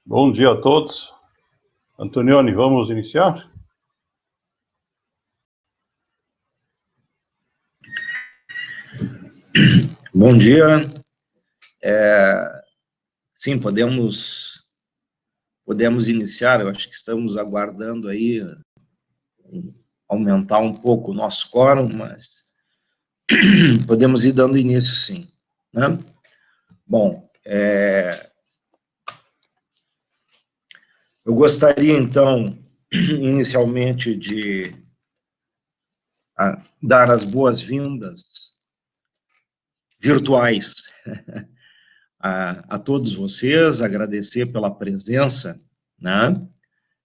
Bom dia a todos. Antonioni, vamos iniciar? Bom dia. Sim, podemos iniciar. Eu acho que estamos aguardando aí aumentar um pouco o nosso quórum, mas podemos ir dando início, sim, né? Bom, eu gostaria, então, inicialmente de dar as boas-vindas virtuais a todos vocês, agradecer pela presença, né,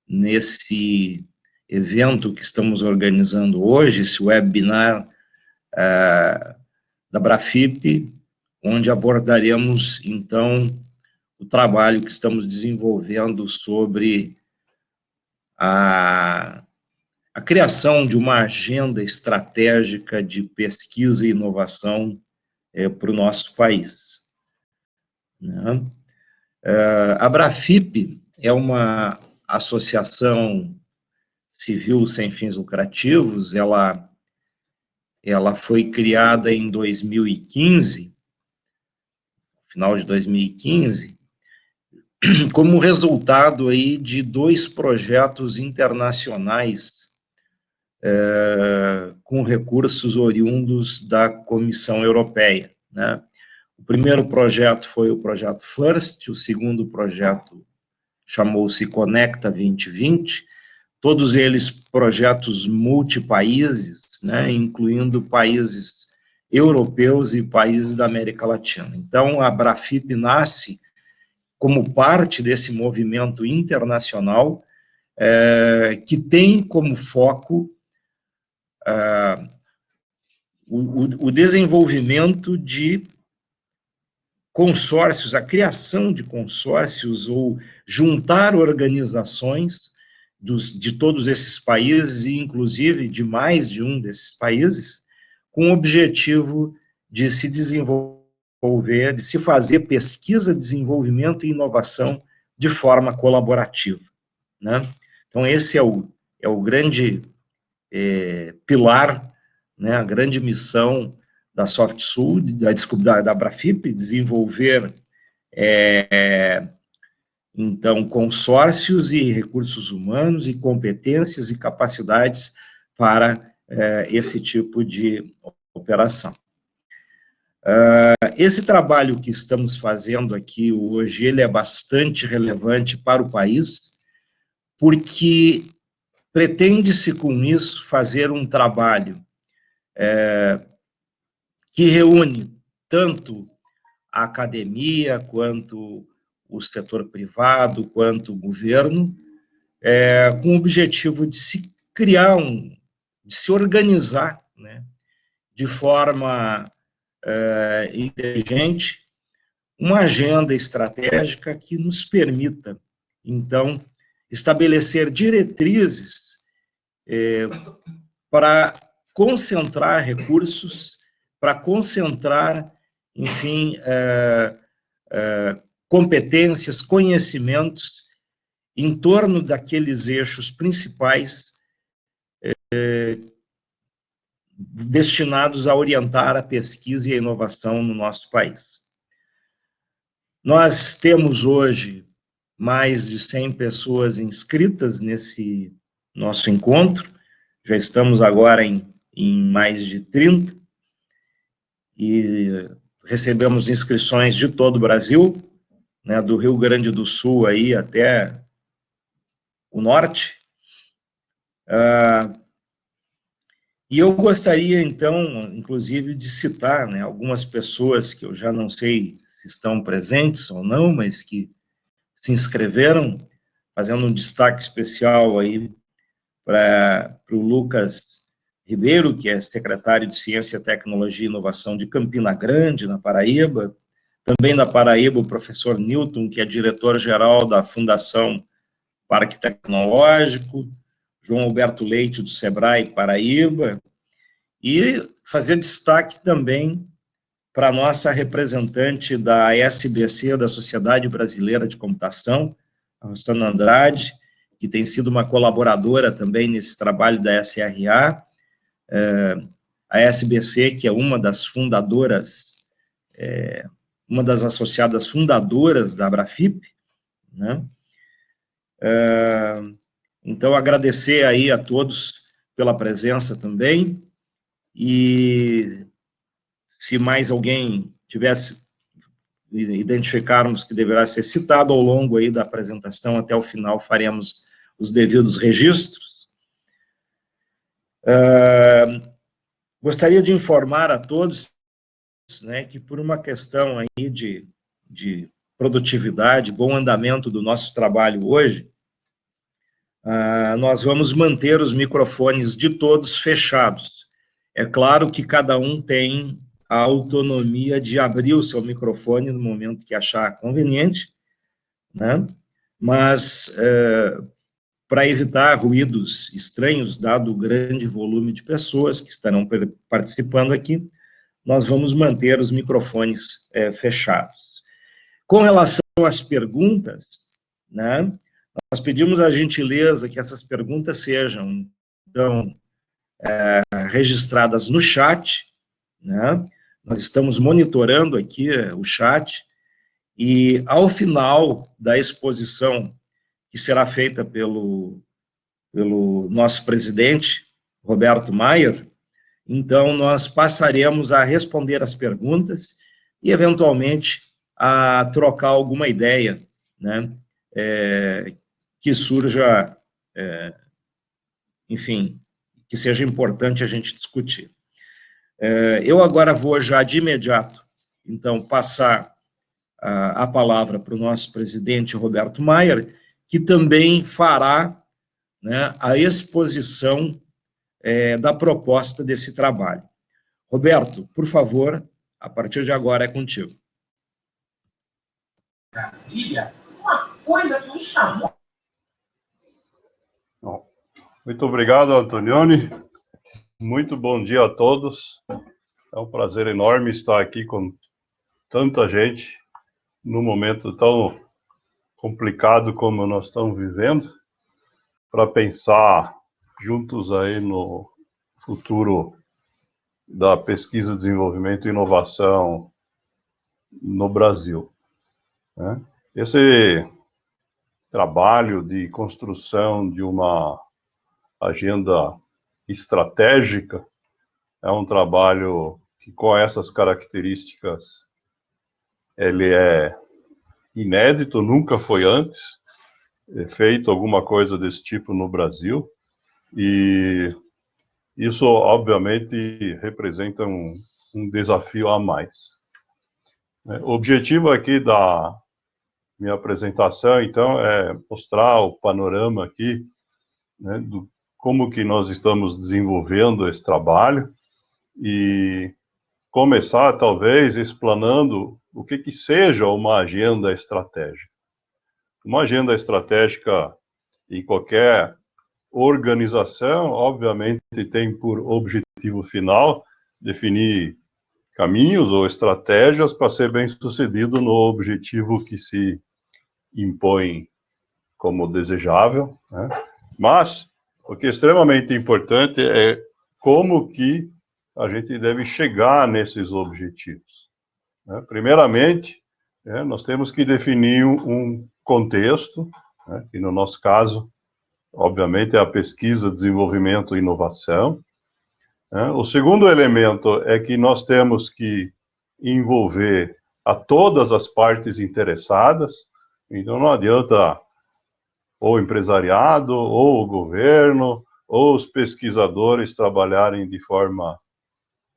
nesse evento que estamos organizando hoje, esse webinar da Brafip, onde abordaremos, então, o trabalho que estamos desenvolvendo sobre a criação de uma agenda estratégica de pesquisa e inovação para o nosso país, né? A Brafip é uma associação civil sem fins lucrativos. Ela foi criada em 2015, final de 2015, como resultado aí de 2 projetos internacionais com recursos oriundos da Comissão Europeia, né? O primeiro projeto foi o projeto FIRST, o segundo projeto chamou-se Conecta 2020, todos eles projetos multipaíses, né, incluindo países europeus e países da América Latina. Então, a Brafip nasce como parte desse movimento internacional que tem como foco o desenvolvimento de consórcios, a criação de consórcios ou juntar organizações de todos esses países, e inclusive de mais de um desses países, com o objetivo de se desenvolver, de se fazer pesquisa, desenvolvimento e inovação de forma colaborativa, né? Então, esse é o grande pilar, né, a grande missão da SoftSul, da Brafip, desenvolver, então, consórcios e recursos humanos e competências e capacidades para esse tipo de operação. Esse trabalho que estamos fazendo aqui hoje, ele é bastante relevante para o país, porque pretende-se com isso fazer um trabalho que reúne tanto a academia, quanto o setor privado, quanto o governo, com o objetivo de se criar, de se organizar, né, de forma inteligente, uma agenda estratégica que nos permita, então, estabelecer diretrizes para concentrar recursos, para concentrar, enfim, competências, conhecimentos em torno daqueles eixos principais destinados a orientar a pesquisa e a inovação no nosso país. Nós temos hoje mais de 100 pessoas inscritas nesse nosso encontro, já estamos agora em mais de 30, e recebemos inscrições de todo o Brasil, né, do Rio Grande do Sul aí até o norte. E eu gostaria, então, inclusive, de citar, né, algumas pessoas que eu já não sei se estão presentes ou não, mas que se inscreveram, fazendo um destaque especial aí para o Lucas Ribeiro, que é secretário de Ciência, Tecnologia e Inovação de Campina Grande, na Paraíba. Também na Paraíba, o professor Newton, que é diretor-geral da Fundação Parque Tecnológico, João Alberto Leite, do Sebrae Paraíba, e fazer destaque também para a nossa representante da SBC, da Sociedade Brasileira de Computação, a Rosana Andrade, que tem sido uma colaboradora também nesse trabalho da SRA, a SBC, que é uma das fundadoras, uma das associadas fundadoras da Abrafip, né? Então, agradecer aí a todos pela presença também, e se mais alguém tivesse, identificarmos que deverá ser citado ao longo aí da apresentação, até o final faremos os devidos registros. Gostaria de informar a todos, né, que por uma questão aí de produtividade, bom andamento do nosso trabalho hoje, nós vamos manter os microfones de todos fechados. É claro que cada um tem a autonomia de abrir o seu microfone no momento que achar conveniente, né? Mas, para evitar ruídos estranhos, dado o grande volume de pessoas que estarão participando aqui, nós vamos manter os microfones fechados. Com relação às perguntas, né, nós pedimos a gentileza que essas perguntas sejam, então, registradas no chat, né? Nós estamos monitorando aqui o chat, e ao final da exposição, que será feita pelo nosso presidente, Roberto Maier, então nós passaremos a responder as perguntas e, eventualmente, a trocar alguma ideia, né, que surja, enfim, que seja importante a gente discutir. Eu agora vou já de imediato, então, passar a palavra para o nosso presidente, Roberto Maier, que também fará, né, a exposição da proposta desse trabalho. Roberto, por favor, a partir de agora é contigo. Brasília, uma coisa que me chamou. Muito obrigado, Antonioni. Muito bom dia a todos. É um prazer enorme estar aqui com tanta gente num momento tão complicado como nós estamos vivendo, para pensar juntos aí no futuro da pesquisa, desenvolvimento e inovação no Brasil, né? Esse trabalho de construção de uma agenda estratégica é um trabalho que, com essas características, ele é inédito, nunca foi antes feito alguma coisa desse tipo no Brasil, e isso, obviamente, representa um desafio a mais. O objetivo aqui da minha apresentação, então, é mostrar o panorama aqui, né, do como que nós estamos desenvolvendo esse trabalho, e começar, talvez, explanando o que seja uma agenda estratégica. Uma agenda estratégica em qualquer organização, obviamente, tem por objetivo final definir caminhos ou estratégias para ser bem-sucedido no objetivo que se impõe como desejável, né? Mas o que é extremamente importante é como que a gente deve chegar nesses objetivos, né? Primeiramente, nós temos que definir um contexto, né, que no nosso caso, obviamente, é a pesquisa, desenvolvimento e inovação, né? O segundo elemento é que nós temos que envolver a todas as partes interessadas, então não adianta ou o empresariado, ou o governo, ou os pesquisadores trabalharem de forma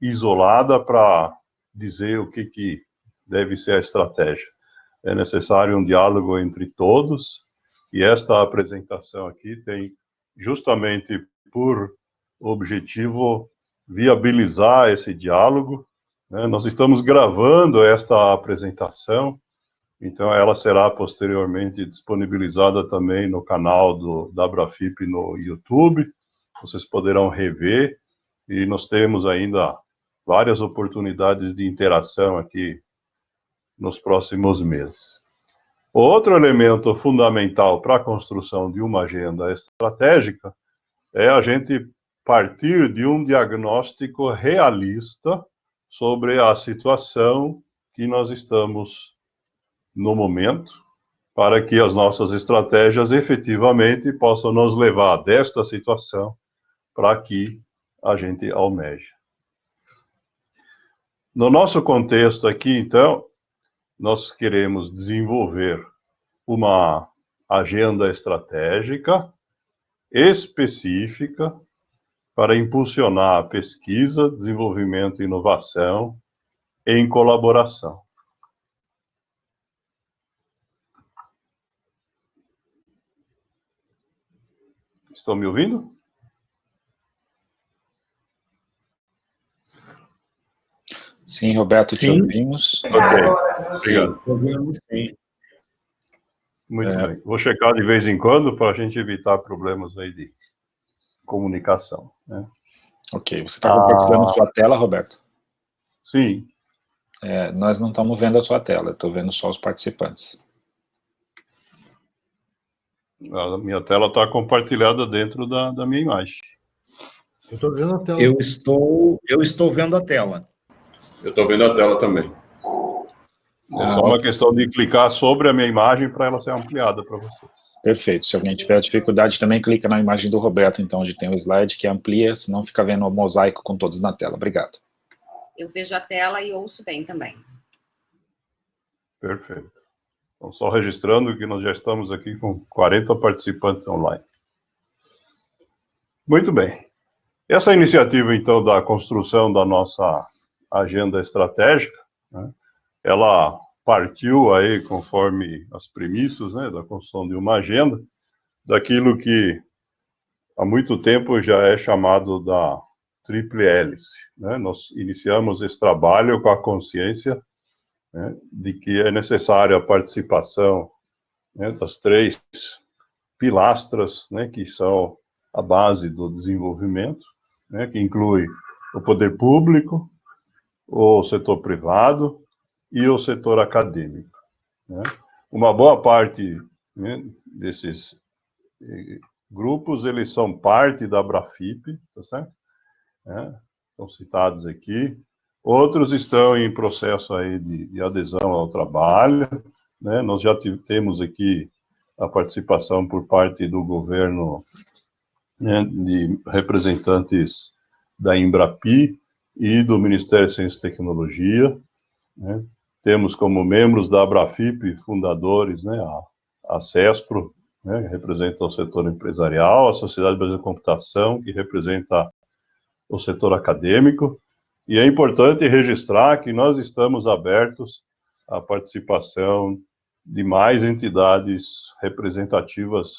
isolada para dizer o que deve ser a estratégia. É necessário um diálogo entre todos, e esta apresentação aqui tem justamente por objetivo viabilizar esse diálogo, né? Nós estamos gravando esta apresentação, então ela será posteriormente disponibilizada também no canal da Abrafip no YouTube, vocês poderão rever, e nós temos ainda várias oportunidades de interação aqui nos próximos meses. Outro elemento fundamental para a construção de uma agenda estratégica é a gente partir de um diagnóstico realista sobre a situação que nós estamos no momento, para que as nossas estratégias efetivamente possam nos levar desta situação para que a gente almeje. No nosso contexto aqui, então, nós queremos desenvolver uma agenda estratégica específica para impulsionar a pesquisa, desenvolvimento e inovação em colaboração. Estão me ouvindo? Sim, Roberto, te Sim. ouvimos. Ok, obrigado. Ouvimos, sim. Muito bem. Vou checar de vez em quando para a gente evitar problemas aí de comunicação, né? Ok, você está compartilhando sua tela, Roberto? Sim. Nós não estamos vendo a sua tela, eu estou vendo só os participantes. A minha tela está compartilhada dentro da minha imagem. Eu estou vendo a tela. Eu estou vendo a tela. Eu estou vendo a tela também. É só uma questão de clicar sobre a minha imagem para ela ser ampliada para vocês. Perfeito. Se alguém tiver dificuldade, também clica na imagem do Roberto, então, onde tem o slide que amplia, senão fica vendo o mosaico com todos na tela. Obrigado. Eu vejo a tela e ouço bem também. Perfeito. Então, só registrando que nós já estamos aqui com 40 participantes online. Muito bem. Essa iniciativa, então, da construção da nossa agenda estratégica, né, ela partiu aí, conforme as premissas, né, da construção de uma agenda, daquilo que há muito tempo já é chamado da tríplice hélice, né? Nós iniciamos esse trabalho com a consciência, né, de que é necessária a participação, né, das três pilastras, né, que são a base do desenvolvimento, né, que inclui o poder público, o setor privado e o setor acadêmico, né? Uma boa parte, né, desses grupos, eles são parte da Abrafip, tá certo? Estão citados aqui. Outros estão em processo aí de adesão ao trabalho, né? Nós já temos aqui a participação por parte do governo, né, de representantes da Embrapi e do Ministério de Ciência e Tecnologia, né? Temos como membros da Abrafip fundadores, né, a CESPRO, né, que representa o setor empresarial, a Sociedade Brasileira de Computação, que representa o setor acadêmico, e é importante registrar que nós estamos abertos à participação de mais entidades representativas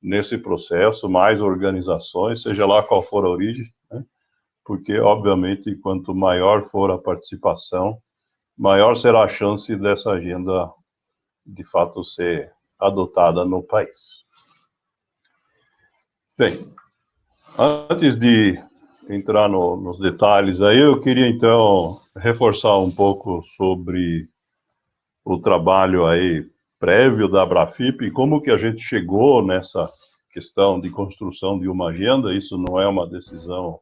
nesse processo, mais organizações, seja lá qual for a origem, né? Porque, obviamente, quanto maior for a participação, maior será a chance dessa agenda, de fato, ser adotada no país. Bem, antes de entrar nos detalhes aí, eu queria, então, reforçar um pouco sobre o trabalho aí prévio da Abrafip e como que a gente chegou nessa questão de construção de uma agenda. Isso não é uma decisão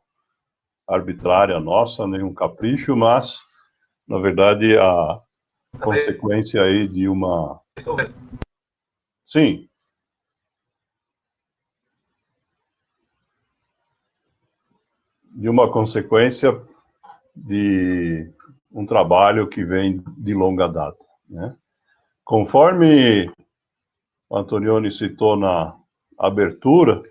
arbitrária nossa, nenhum capricho, mas, na verdade, a consequência aí de uma... Sim. De uma consequência de um trabalho que vem de longa data, né? Conforme o Antonioni citou na abertura,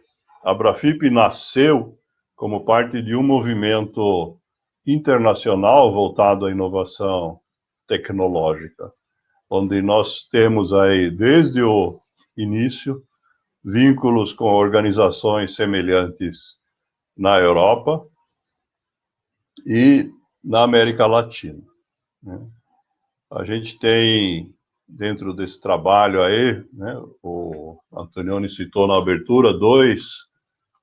a Abrafip nasceu como parte de um movimento internacional voltado à inovação tecnológica, onde nós temos aí, desde o início, vínculos com organizações semelhantes na Europa e na América Latina, né? A gente tem, dentro desse trabalho aí, né, o Antonioni citou na abertura, 2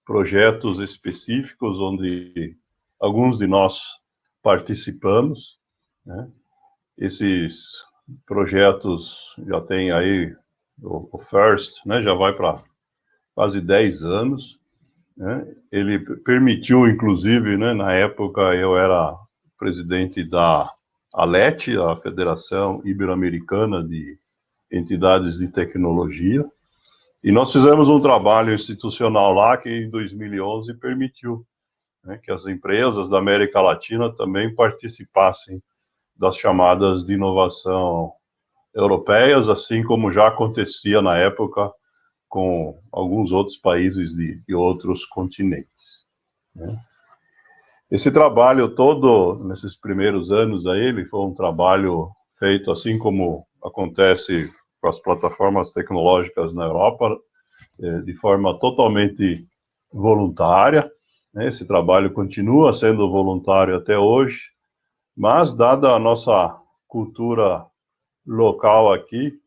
projetos específicos onde alguns de nós participamos, né? Esses projetos, já tem aí o FIRST, né, já vai para quase 10 anos, né? Ele permitiu, inclusive, né, na época eu era presidente da ALET, a Federação Ibero-Americana de Entidades de Tecnologia, e nós fizemos um trabalho institucional lá que em 2011 permitiu, né, que as empresas da América Latina também participassem das chamadas de inovação europeias, assim como já acontecia na época com alguns outros países de outros continentes, né? Esse trabalho todo, nesses primeiros anos aí, ele foi um trabalho feito assim como acontece com as plataformas tecnológicas na Europa, de forma totalmente voluntária, né? Esse trabalho continua sendo voluntário até hoje, mas dada a nossa cultura local aqui,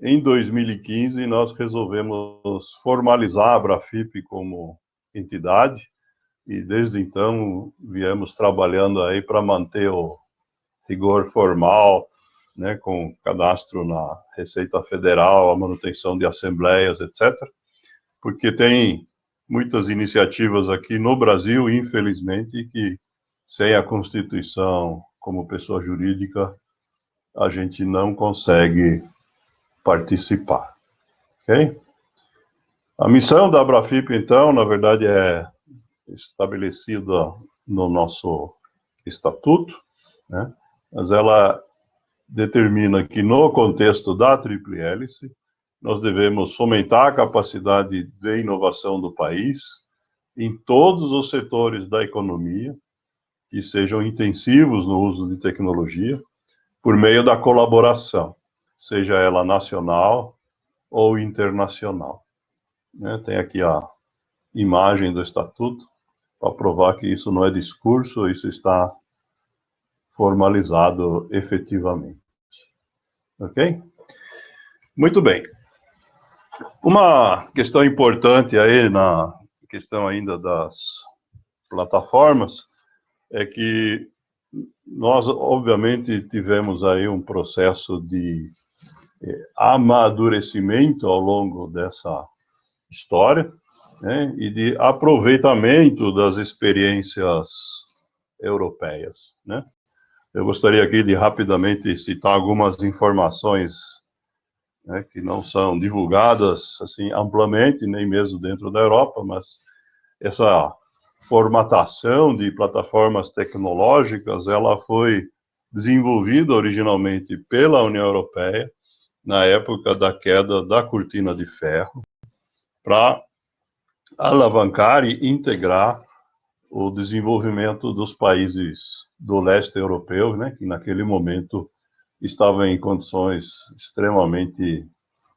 em 2015 nós resolvemos formalizar a Abrafip como entidade, e desde então viemos trabalhando aí para manter o rigor formal, né, com cadastro na Receita Federal, a manutenção de assembleias, etc., porque tem muitas iniciativas aqui no Brasil, infelizmente, que sem a Constituição como pessoa jurídica, a gente não consegue participar, ok? A missão da Abrafip, então, na verdade, é estabelecida no nosso estatuto, né? Mas ela determina que no contexto da Tríplice Hélice, nós devemos fomentar a capacidade de inovação do país em todos os setores da economia que sejam intensivos no uso de tecnologia, por meio da colaboração, seja ela nacional ou internacional, né? Tem aqui a imagem do estatuto, para provar que isso não é discurso, isso está formalizado efetivamente. Ok? Muito bem. Uma questão importante aí, na questão ainda das plataformas, é que nós, obviamente, tivemos aí um processo de amadurecimento ao longo dessa história, né, e de aproveitamento das experiências europeias, né? Eu gostaria aqui de rapidamente citar algumas informações, né, que não são divulgadas assim amplamente, nem mesmo dentro da Europa, mas essa formatação de plataformas tecnológicas, ela foi desenvolvida originalmente pela União Europeia na época da queda da cortina de ferro, para alavancar e integrar o desenvolvimento dos países do leste europeu, né, que naquele momento estavam em condições extremamente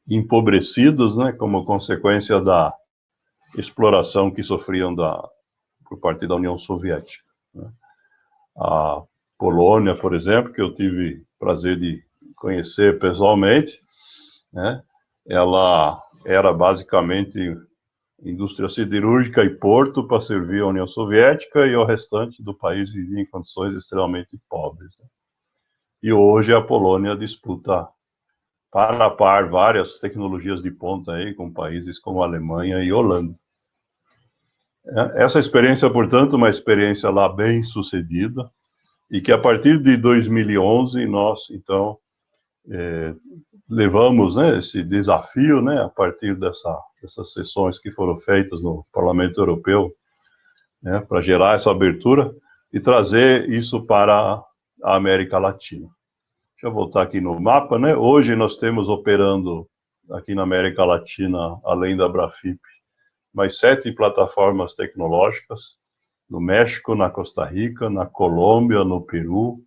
empobrecidas, né, como consequência da exploração que sofriam por parte da União Soviética, né. A Polônia, por exemplo, que eu tive prazer de conhecer pessoalmente, né, ela era basicamente indústria siderúrgica e porto para servir a União Soviética, e o restante do país vivia em condições extremamente pobres, né? E hoje a Polônia disputa par a par várias tecnologias de ponta aí com países como a Alemanha e Holanda. Essa experiência, portanto, uma experiência lá bem sucedida, e que a partir de 2011 nós, então, levamos, né, esse desafio, né, a partir dessas sessões que foram feitas no Parlamento Europeu, né, para gerar essa abertura e trazer isso para a América Latina. Deixa eu voltar aqui no mapa, né? Hoje nós temos operando aqui na América Latina, além da Abrafip, mais 7 plataformas tecnológicas, no México, na Costa Rica, na Colômbia, no Peru,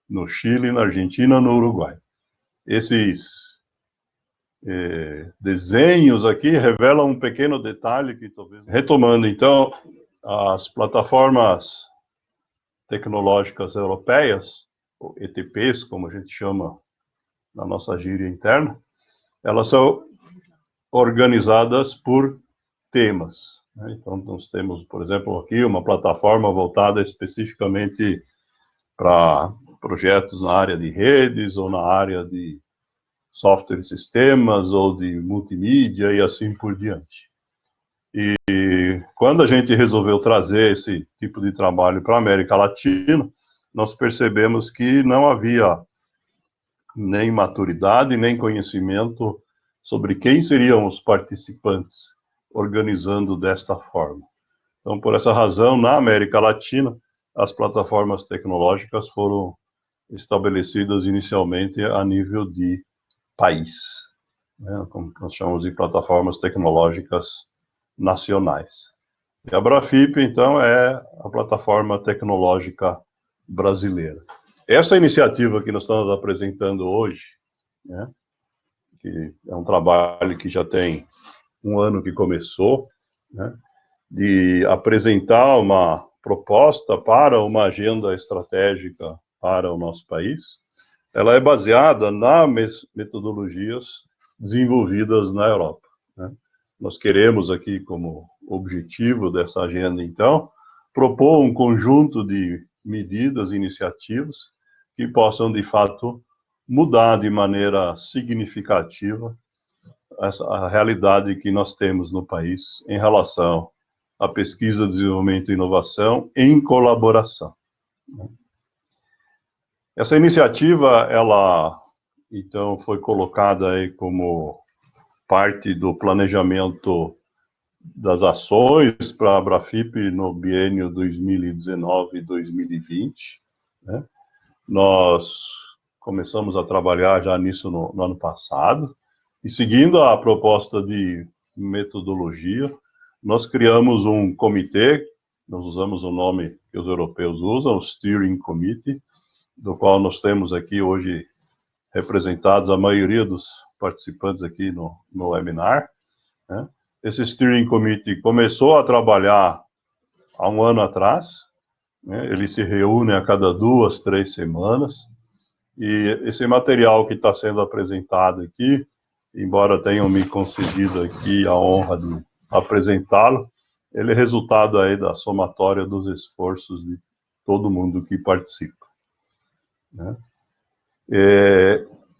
no Chile, na Argentina, no Uruguai. Esses desenhos aqui revelam um pequeno detalhe que talvez... Retomando, então, as plataformas tecnológicas europeias, ou ETPs, como a gente chama na nossa gíria interna, elas são organizadas por temas, né? Então, nós temos, por exemplo, aqui uma plataforma voltada especificamente para projetos na área de redes, ou na área de software e sistemas, ou de multimídia, e assim por diante. E quando a gente resolveu trazer esse tipo de trabalho para a América Latina, nós percebemos que não havia nem maturidade, nem conhecimento sobre quem seriam os participantes organizando desta forma. Então, por essa razão, na América Latina, as plataformas tecnológicas foram estabelecidas inicialmente a nível de país, né, como nós chamamos de plataformas tecnológicas nacionais. E a Brafip, então, é a plataforma tecnológica brasileira. Essa iniciativa que nós estamos apresentando hoje, né, que é um trabalho que já tem um ano que começou, né, de apresentar uma proposta para uma agenda estratégica para o nosso país, ela é baseada nas metodologias desenvolvidas na Europa, né? Nós queremos aqui, como objetivo dessa agenda, então, propor um conjunto de medidas e iniciativas que possam, de fato, mudar de maneira significativa a realidade que nós temos no país em relação à pesquisa, desenvolvimento e inovação em colaboração. Essa iniciativa, ela, então, foi colocada aí como parte do planejamento das ações para a Brafip no biênio 2019-2020, né? Nós começamos a trabalhar já nisso no ano passado, e seguindo a proposta de metodologia, nós criamos um comitê, nós usamos o nome que os europeus usam, o Steering Committee, do qual nós temos aqui hoje representados a maioria dos participantes aqui no webinar, né? Esse Steering Committee começou a trabalhar há um ano atrás, né? Ele se reúne a cada 2, 3 semanas, e esse material que está sendo apresentado aqui, embora tenham me concedido aqui a honra de apresentá-lo, ele é resultado aí da somatória dos esforços de todo mundo que participa, né?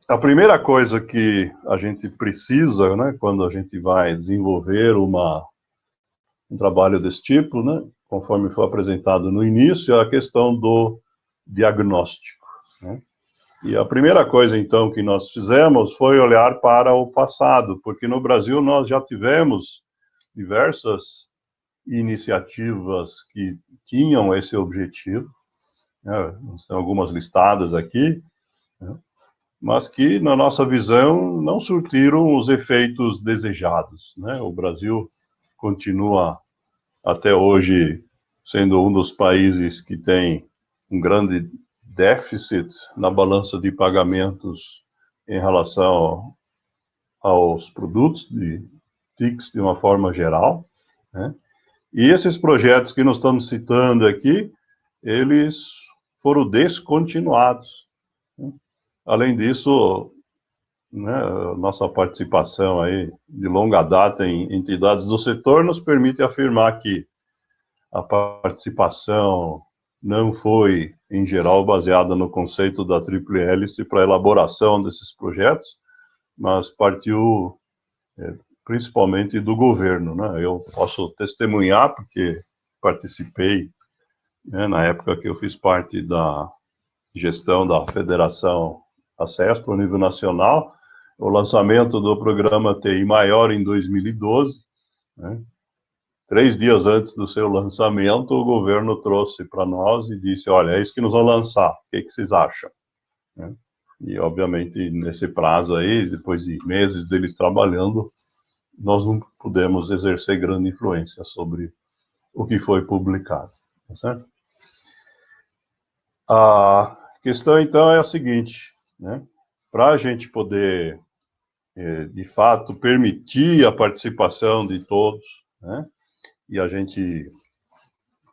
A primeira coisa que a gente precisa, né, quando a gente vai desenvolver um trabalho desse tipo, né, conforme foi apresentado no início, é a questão do diagnóstico, né? E a primeira coisa, então, que nós fizemos foi olhar para o passado, porque no Brasil nós já tivemos diversas iniciativas que tinham esse objetivo, né? Nós temos algumas listadas aqui, né, mas que, na nossa visão, não surtiram os efeitos desejados, né? O Brasil continua, até hoje, sendo um dos países que tem um grande déficit na balança de pagamentos em relação aos produtos de TICs de uma forma geral, né? E esses projetos que nós estamos citando aqui, eles foram descontinuados, né? Além disso, né, nossa participação aí de longa data em entidades do setor nos permite afirmar que a participação não foi, em geral, baseada no conceito da tríplice hélice para a elaboração desses projetos, mas partiu principalmente do governo, né? Eu posso testemunhar, porque participei, né, na época que eu fiz parte da gestão da Federação ACESP, a nível nacional, o lançamento do programa TI Maior em 2012, né? 3 dias antes do seu lançamento, o governo trouxe para nós e disse, olha, é isso que nós vamos lançar, o que vocês acham? Né? E, obviamente, nesse prazo aí, depois de meses deles trabalhando, nós não pudemos exercer grande influência sobre o que foi publicado, tá certo? A questão, então, é a seguinte, né? Para a gente poder, de fato, permitir a participação de todos, né, e a gente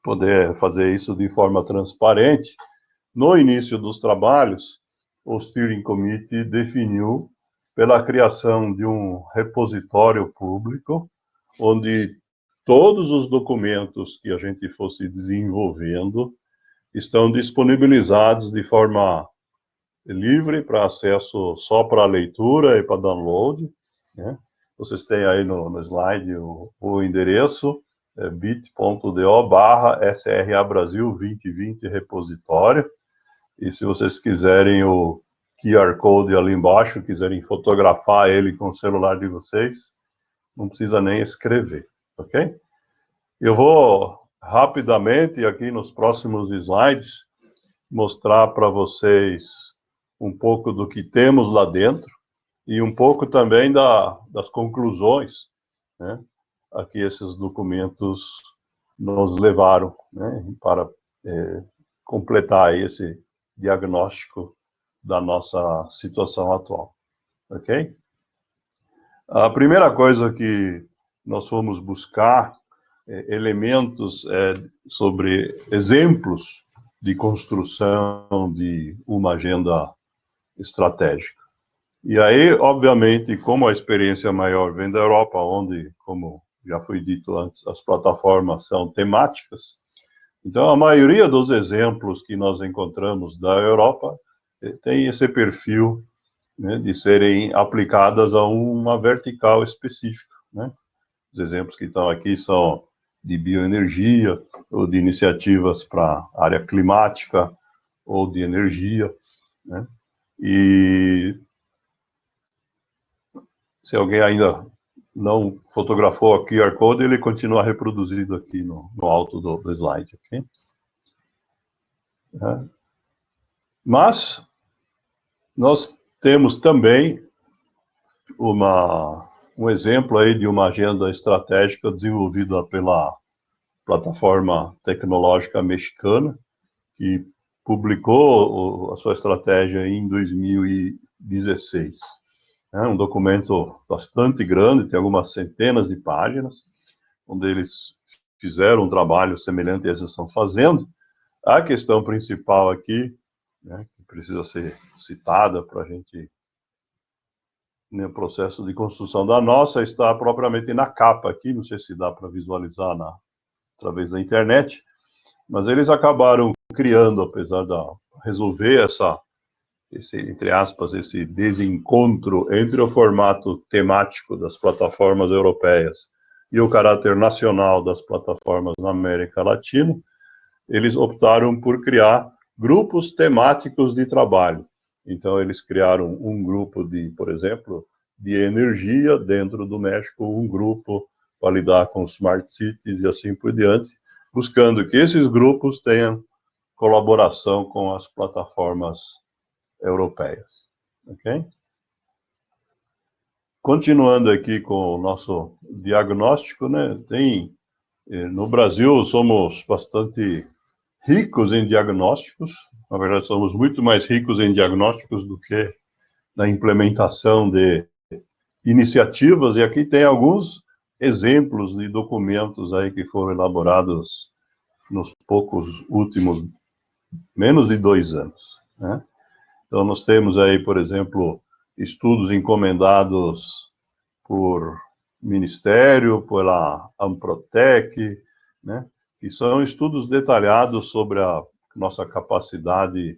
poder fazer isso de forma transparente, no início dos trabalhos, o Steering Committee definiu pela criação de um repositório público, onde todos os documentos que a gente fosse desenvolvendo estão disponibilizados de forma livre para acesso só para leitura e para download, né? Vocês têm aí no slide o endereço, bit.do/SRA Brasil 2020 repositório, e se vocês quiserem o QR Code ali embaixo, quiserem fotografar ele com o celular de vocês, não precisa nem escrever, ok? Eu vou rapidamente, aqui nos próximos slides, mostrar para vocês um pouco do que temos lá dentro e um pouco também das conclusões, né, a que esses documentos nos levaram, né, para completar esse diagnóstico da nossa situação atual, ok? A primeira coisa que nós fomos buscar elementos sobre exemplos de construção de uma agenda estratégica. E aí, obviamente, como a experiência maior vem da Europa, onde, como já foi dito antes, as plataformas são temáticas, então a maioria dos exemplos que nós encontramos da Europa tem esse perfil, né, de serem aplicadas a uma vertical específica, né? Os exemplos que estão aqui são de bioenergia, ou de iniciativas para a área climática, ou de energia, né? E se alguém ainda não fotografou o QR Code, ele continua reproduzido aqui no alto do slide, ok? Mas nós temos também um exemplo aí de uma agenda estratégica desenvolvida pela plataforma tecnológica mexicana, que publicou a sua estratégia em 2016. É um documento bastante grande, tem algumas centenas de páginas, onde eles fizeram um trabalho semelhante a esse que estão fazendo. A questão principal aqui, né, que precisa ser citada para a gente, no processo de construção da nossa, está propriamente na capa aqui, não sei se dá para visualizar através da internet, mas eles acabaram criando, apesar de resolver esse, entre aspas, esse desencontro entre o formato temático das plataformas europeias e o caráter nacional das plataformas na América Latina, eles optaram por criar grupos temáticos de trabalho. Então, eles criaram um grupo por exemplo, de energia dentro do México, um grupo para lidar com smart cities e assim por diante, buscando que esses grupos tenham colaboração com as plataformas europeias, ok? Continuando aqui com o nosso diagnóstico, né, no Brasil somos bastante ricos em diagnósticos, na verdade somos muito mais ricos em diagnósticos do que na implementação de iniciativas, e aqui tem alguns exemplos de documentos aí que foram elaborados nos últimos menos de 2 anos, né? Então, nós temos aí, por exemplo, estudos encomendados por Ministério, pela Amprotec, né, que são estudos detalhados sobre a nossa capacidade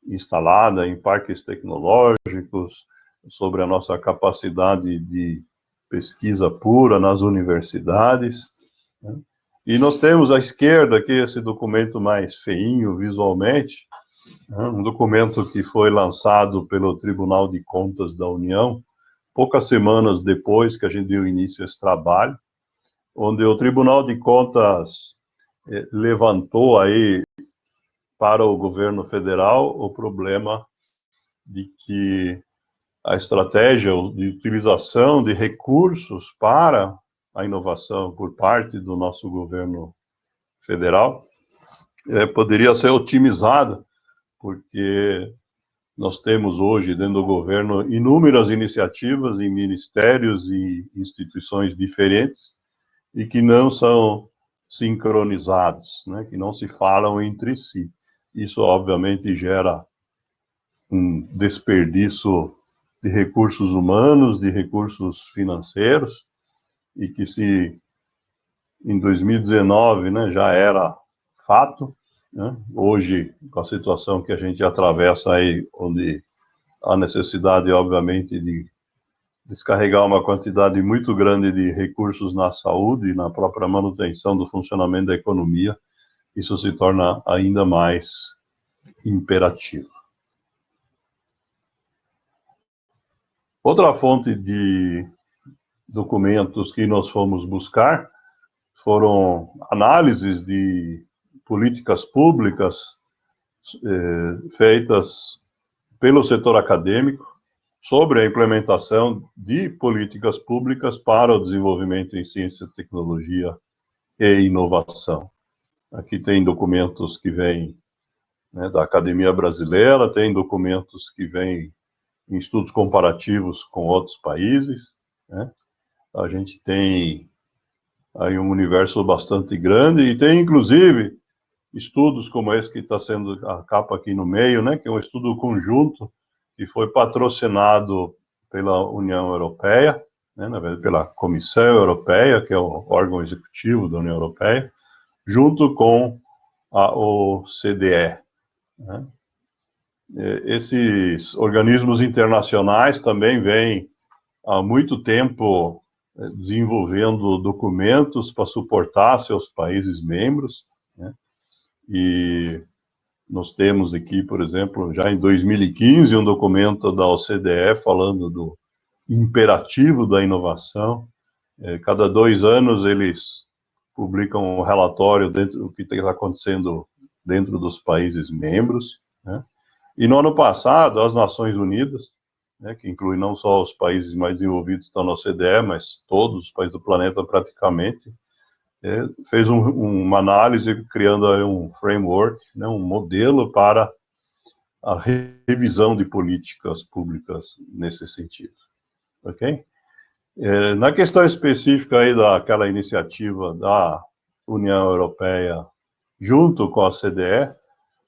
instalada em parques tecnológicos, sobre a nossa capacidade de pesquisa pura nas universidades, né? E nós temos à esquerda aqui esse documento mais feinho visualmente, um documento que foi lançado pelo Tribunal de Contas da União, poucas semanas depois que a gente deu início a esse trabalho, onde o Tribunal de Contas levantou aí para o governo federal o problema de que a estratégia de utilização de recursos para a inovação por parte do nosso governo federal poderia ser otimizada, porque nós temos hoje, dentro do governo, inúmeras iniciativas em ministérios e instituições diferentes e que não são sincronizados, né, que não se falam entre si. Isso, obviamente, gera um desperdício de recursos humanos, de recursos financeiros, e que se em 2019, né, já era fato, né? Hoje, com a situação que a gente atravessa aí, onde há necessidade, obviamente, de descarregar uma quantidade muito grande de recursos na saúde e na própria manutenção do funcionamento da economia, isso se torna ainda mais imperativo. Outra fonte de documentos que nós fomos buscar foram análises de políticas públicas feitas pelo setor acadêmico sobre a implementação de políticas públicas para o desenvolvimento em ciência, tecnologia e inovação. Aqui tem documentos que vêm, né, da Academia Brasileira, tem documentos que vêm em estudos comparativos com outros países, né? A gente tem aí um universo bastante grande e tem, inclusive, estudos como esse que está sendo a capa aqui no meio, né, que é um estudo conjunto que foi patrocinado pela União Europeia, né, na verdade pela Comissão Europeia, que é o órgão executivo da União Europeia, junto com a OCDE, né? Esses organismos internacionais também vêm há muito tempo desenvolvendo documentos para suportar seus países membros, né? E nós temos aqui, por exemplo, já em 2015, um documento da OCDE falando do imperativo da inovação. Cada 2 anos eles publicam um relatório dentro do que está acontecendo dentro dos países membros, né? E no ano passado, as Nações Unidas, né, que inclui não só os países mais desenvolvidos que estão na OCDE, mas todos os países do planeta praticamente, fez uma análise criando um framework, né, um modelo para a revisão de políticas públicas nesse sentido, ok? Na questão específica aí daquela iniciativa da União Europeia junto com a CDE,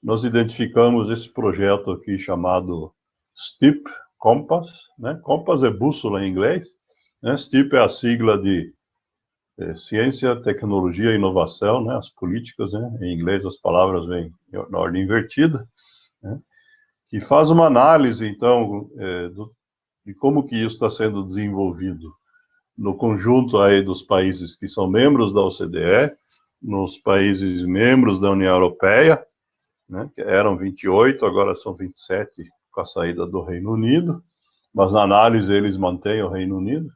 nós identificamos esse projeto aqui chamado STEEP Compass, né? Compass é bússola em inglês, né? STEEP é a sigla de ciência, tecnologia e inovação, né? As políticas, né? Em inglês as palavras vêm na ordem invertida, né? Que faz uma análise, então, de como que isso está sendo desenvolvido no conjunto aí dos países que são membros da OCDE, nos países membros da União Europeia, né, que eram 28, agora são 27 com a saída do Reino Unido, mas na análise eles mantêm o Reino Unido,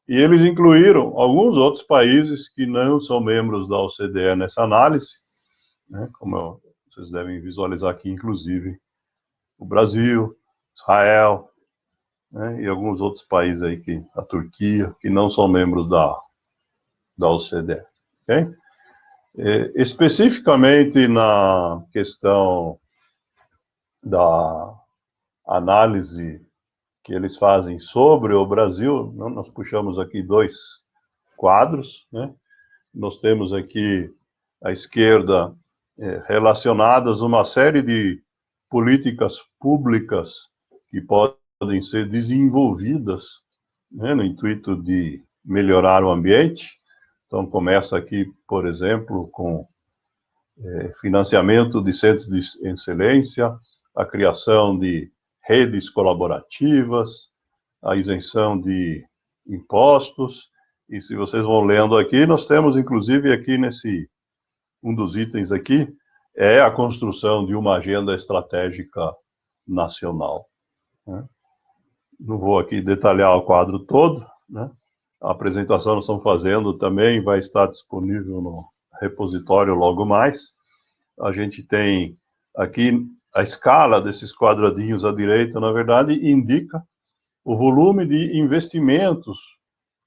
e eles incluíram alguns outros países que não são membros da OCDE nessa análise, né, como vocês devem visualizar aqui, inclusive o Brasil, Israel, né, e alguns outros países aí, a Turquia, que não são membros da OCDE, ok? Especificamente na questão da análise que eles fazem sobre o Brasil, nós puxamos aqui 2 quadros, né? Nós temos aqui à esquerda relacionadas uma série de políticas públicas que podem ser desenvolvidas, né, no intuito de melhorar o ambiente. Então, começa aqui, por exemplo, com financiamento de centros de excelência, a criação de redes colaborativas, a isenção de impostos, e se vocês vão lendo aqui, nós temos, inclusive, aqui um dos itens aqui, é a construção de uma agenda estratégica nacional, né? Não vou aqui detalhar o quadro todo, né? A apresentação nós estamos fazendo também vai estar disponível no repositório logo mais. A gente tem aqui a escala desses quadradinhos à direita, na verdade, indica o volume de investimentos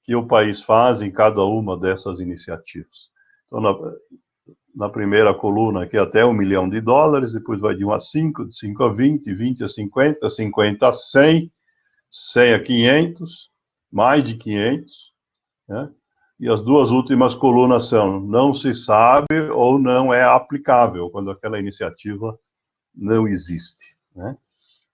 que o país faz em cada uma dessas iniciativas. Então, na primeira coluna aqui, até $1 milhão, depois vai de 1 a 5, de 5 a 20, 20 a 50, 50 a 100, 100 a 500, mais de 500, né? E as 2 últimas colunas são não se sabe ou não é aplicável, quando aquela iniciativa não existe, né?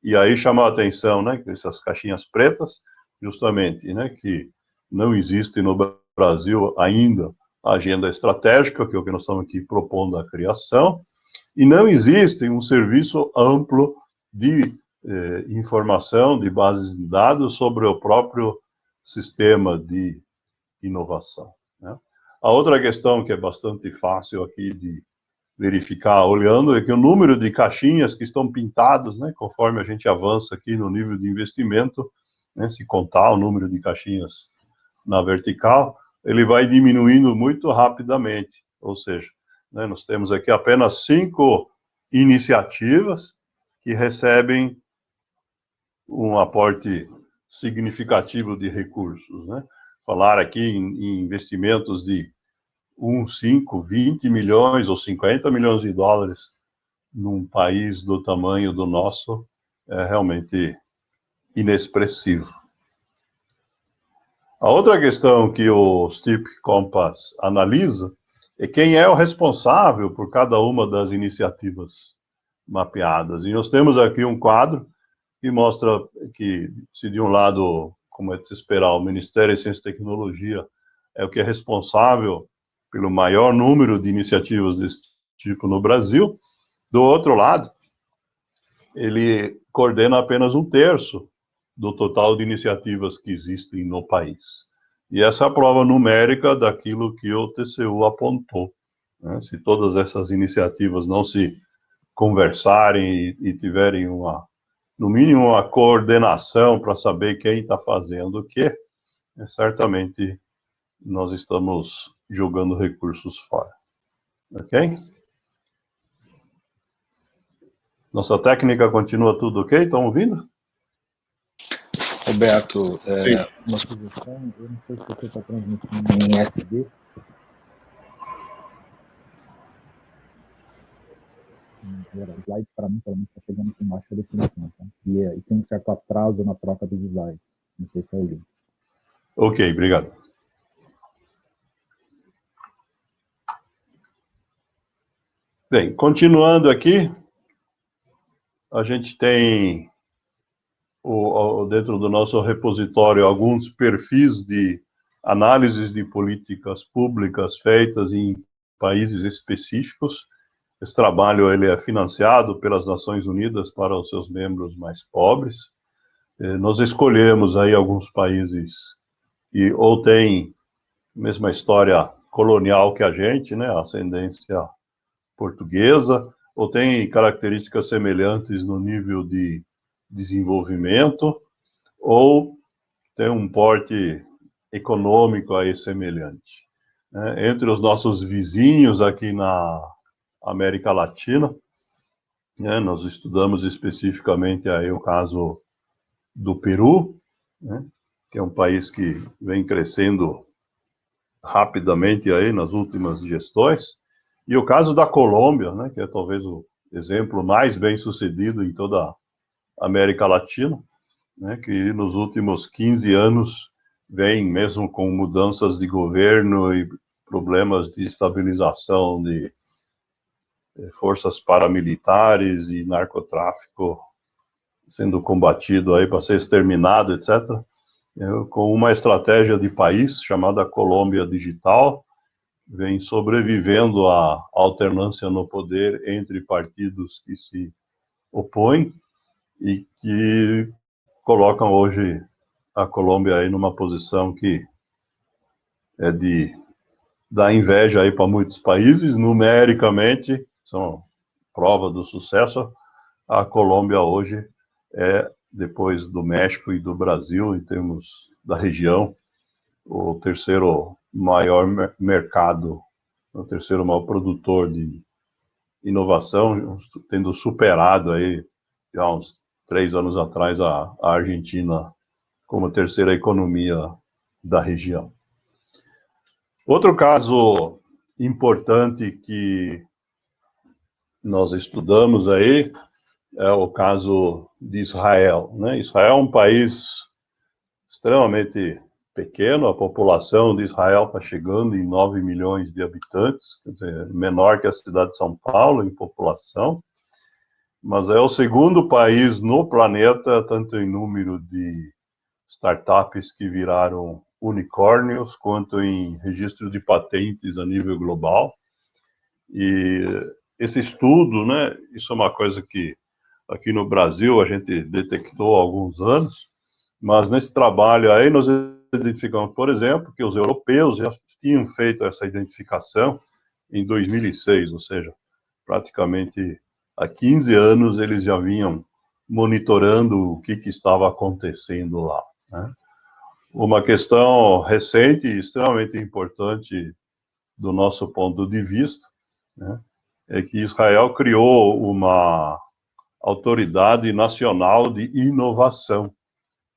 E aí chama a atenção, né, essas caixinhas pretas, justamente, né, que não existe no Brasil ainda a agenda estratégica, que é o que nós estamos aqui propondo a criação, e não existe um serviço amplo de informação, de bases de dados sobre o próprio sistema de inovação, né? A outra questão que é bastante fácil aqui de verificar olhando é que o número de caixinhas que estão pintadas, né, conforme a gente avança aqui no nível de investimento, né, se contar o número de caixinhas na vertical, ele vai diminuindo muito rapidamente. Ou seja, né, nós temos aqui apenas 5 iniciativas que recebem um aporte significativo de recursos, né? Falar aqui em investimentos de 5, 20 milhões ou 50 milhões de dólares num país do tamanho do nosso é realmente inexpressivo. A outra questão que o STIP Compass analisa é quem é o responsável por cada uma das iniciativas mapeadas. E nós temos aqui um quadro que mostra que, se de um lado, como é de se esperar, o Ministério de Ciência e Tecnologia é o que é responsável pelo maior número de iniciativas desse tipo no Brasil, do outro lado, ele coordena apenas 1/3 do total de iniciativas que existem no país. E essa é a prova numérica daquilo que o TCU apontou, né? Se todas essas iniciativas não se conversarem e tiverem no mínimo uma coordenação para saber quem está fazendo o quê, certamente nós estamos jogando recursos fora. Ok? Nossa técnica continua tudo ok? Estão ouvindo? Roberto, uma sugestão, eu não sei se você está transmitindo em SD. Os slides, para mim, está chegando com baixa definição, tá? E tem um certo atraso na troca dos slides. Não sei se é o link. Ok, obrigado. Bem, continuando aqui, a gente tem dentro do nosso repositório alguns perfis de análises de políticas públicas feitas em países específicos. Esse trabalho ele é financiado pelas Nações Unidas para os seus membros mais pobres. Nós escolhemos aí alguns países que ou têm a mesma história colonial que a gente, né, ascendência portuguesa, ou tem características semelhantes no nível de desenvolvimento, ou tem um porte econômico aí semelhante, né? Entre os nossos vizinhos aqui na América Latina, né, nós estudamos especificamente aí o caso do Peru, né, que é um país que vem crescendo rapidamente aí nas últimas gestões, e o caso da Colômbia, né, que é talvez o exemplo mais bem sucedido em toda a América Latina, né, que nos últimos 15 anos vem mesmo com mudanças de governo e problemas de estabilização de forças paramilitares e narcotráfico sendo combatido aí para ser exterminado, etc., com uma estratégia de país chamada Colômbia Digital, vem sobrevivendo à alternância no poder entre partidos que se opõem e que colocam hoje a Colômbia aí numa posição que é de dar inveja aí para muitos países. Numericamente, são prova do sucesso. A Colômbia hoje é, depois do México e do Brasil, em termos da região, o terceiro maior mercado, o terceiro maior produtor de inovação, tendo superado aí, já uns 3 anos atrás, a Argentina como a terceira economia da região. Outro caso importante que nós estudamos aí é o caso de Israel, né? Israel é um país extremamente pequeno, a população de Israel está chegando em 9 milhões de habitantes, quer dizer, menor que a cidade de São Paulo em população, mas é o segundo país no planeta, tanto em número de startups que viraram unicórnios, quanto em registro de patentes a nível global. E esse estudo, né, isso é uma coisa que aqui no Brasil a gente detectou há alguns anos, mas nesse trabalho aí nós identificamos, por exemplo, que os europeus já tinham feito essa identificação em 2006, ou seja, praticamente há 15 anos eles já vinham monitorando o que estava acontecendo lá, né? Uma questão recente e extremamente importante do nosso ponto de vista, né, é que Israel criou uma Autoridade Nacional de Inovação,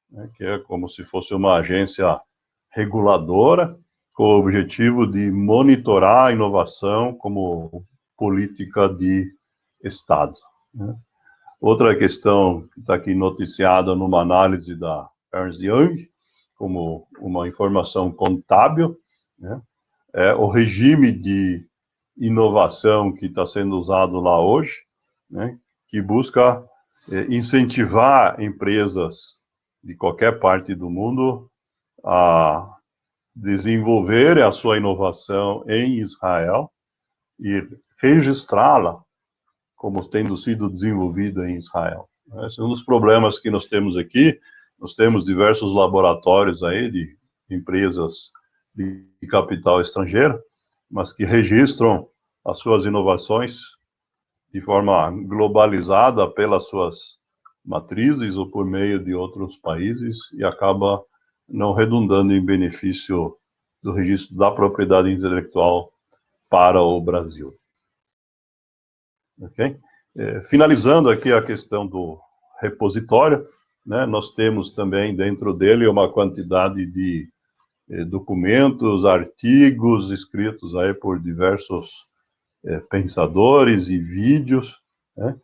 né, que é como se fosse uma agência reguladora com o objetivo de monitorar a inovação como política de Estado, né. Outra questão que está aqui noticiada numa análise da Ernst Young, como uma informação contábil, né, é o regime de inovação que está sendo usado lá hoje, né, que busca incentivar empresas de qualquer parte do mundo a desenvolver a sua inovação em Israel e registrá-la como tendo sido desenvolvida em Israel. Esse é um dos problemas que nós temos aqui. Nós temos diversos laboratórios aí de empresas de capital estrangeiro, mas que registram as suas inovações de forma globalizada pelas suas matrizes ou por meio de outros países e acaba não redundando em benefício do registro da propriedade intelectual para o Brasil. Ok? Finalizando aqui a questão do repositório, né, nós temos também dentro dele uma quantidade de documentos, artigos escritos aí por diversos pensadores e vídeos, né,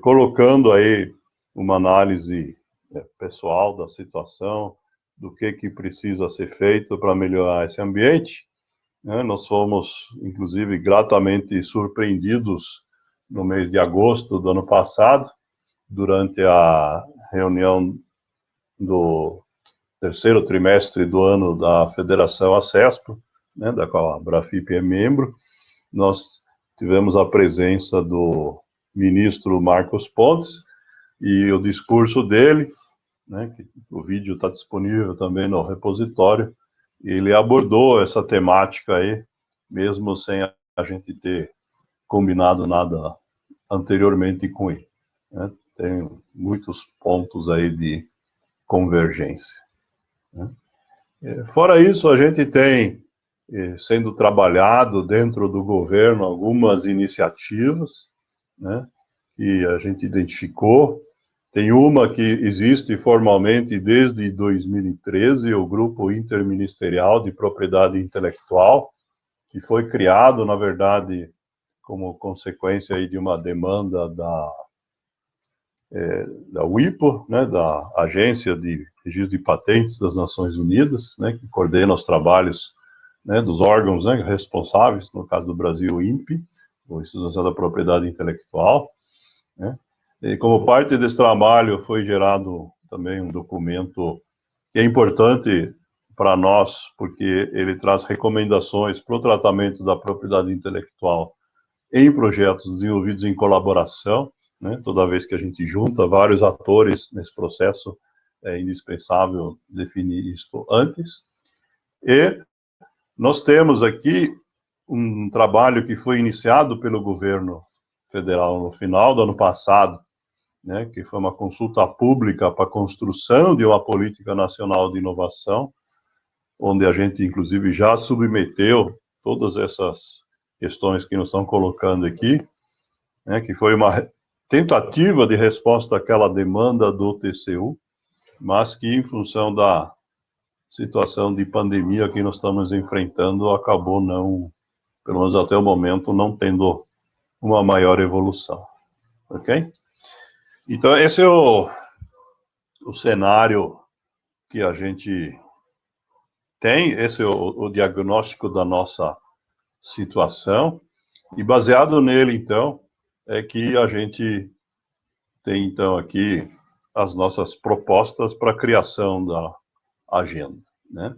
colocando aí uma análise pessoal da situação, do que precisa ser feito para melhorar esse ambiente, né. Nós fomos, inclusive, gratamente surpreendidos no mês de agosto do ano passado, durante a reunião do terceiro trimestre do ano da Federação ACESP, né, da qual a Brafip é membro. Nós tivemos a presença do ministro Marcos Pontes e o discurso dele, né, que o vídeo está disponível também no repositório, e ele abordou essa temática aí, mesmo sem a gente ter combinado nada anteriormente com ele, né? Tem muitos pontos aí de convergência, né? Fora isso, a gente tem sendo trabalhado dentro do governo algumas iniciativas, né, que a gente identificou. Tem uma que existe formalmente desde 2013, o Grupo Interministerial de Propriedade Intelectual, que foi criado, na verdade, como consequência aí de uma demanda da WIPO, né, da Agência de Registro de Patentes das Nações Unidas, né, que coordena os trabalhos, né, dos órgãos, né, responsáveis, no caso do Brasil, o INPE, o Instituto Nacional da Propriedade Intelectual, né. E como parte desse trabalho foi gerado também um documento que é importante para nós, porque ele traz recomendações para o tratamento da propriedade intelectual em projetos desenvolvidos em colaboração, né? Toda vez que a gente junta vários atores nesse processo, é indispensável definir isso antes. E nós temos aqui um trabalho que foi iniciado pelo governo federal no final do ano passado, né, que foi uma consulta pública para a construção de uma política nacional de inovação, onde a gente, inclusive, já submeteu todas essas questões que nos estão colocando aqui, né, que foi uma tentativa de resposta àquela demanda do TCU, mas que, em função da situação de pandemia que nós estamos enfrentando, acabou não, pelo menos até o momento, não tendo uma maior evolução. Ok? Então, esse é o cenário que a gente tem, esse é o diagnóstico da nossa situação, e baseado nele, então, é que a gente tem, então, aqui as nossas propostas para a criação da agenda, né?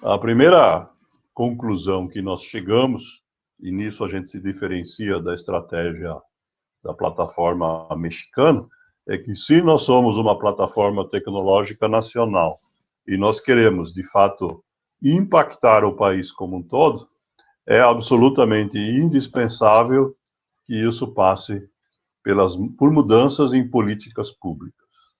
A primeira conclusão que nós chegamos e nisso a gente se diferencia da estratégia da plataforma mexicana, é que se nós somos uma plataforma tecnológica nacional e nós queremos, de fato, impactar o país como um todo, é absolutamente indispensável que isso passe por mudanças em políticas públicas.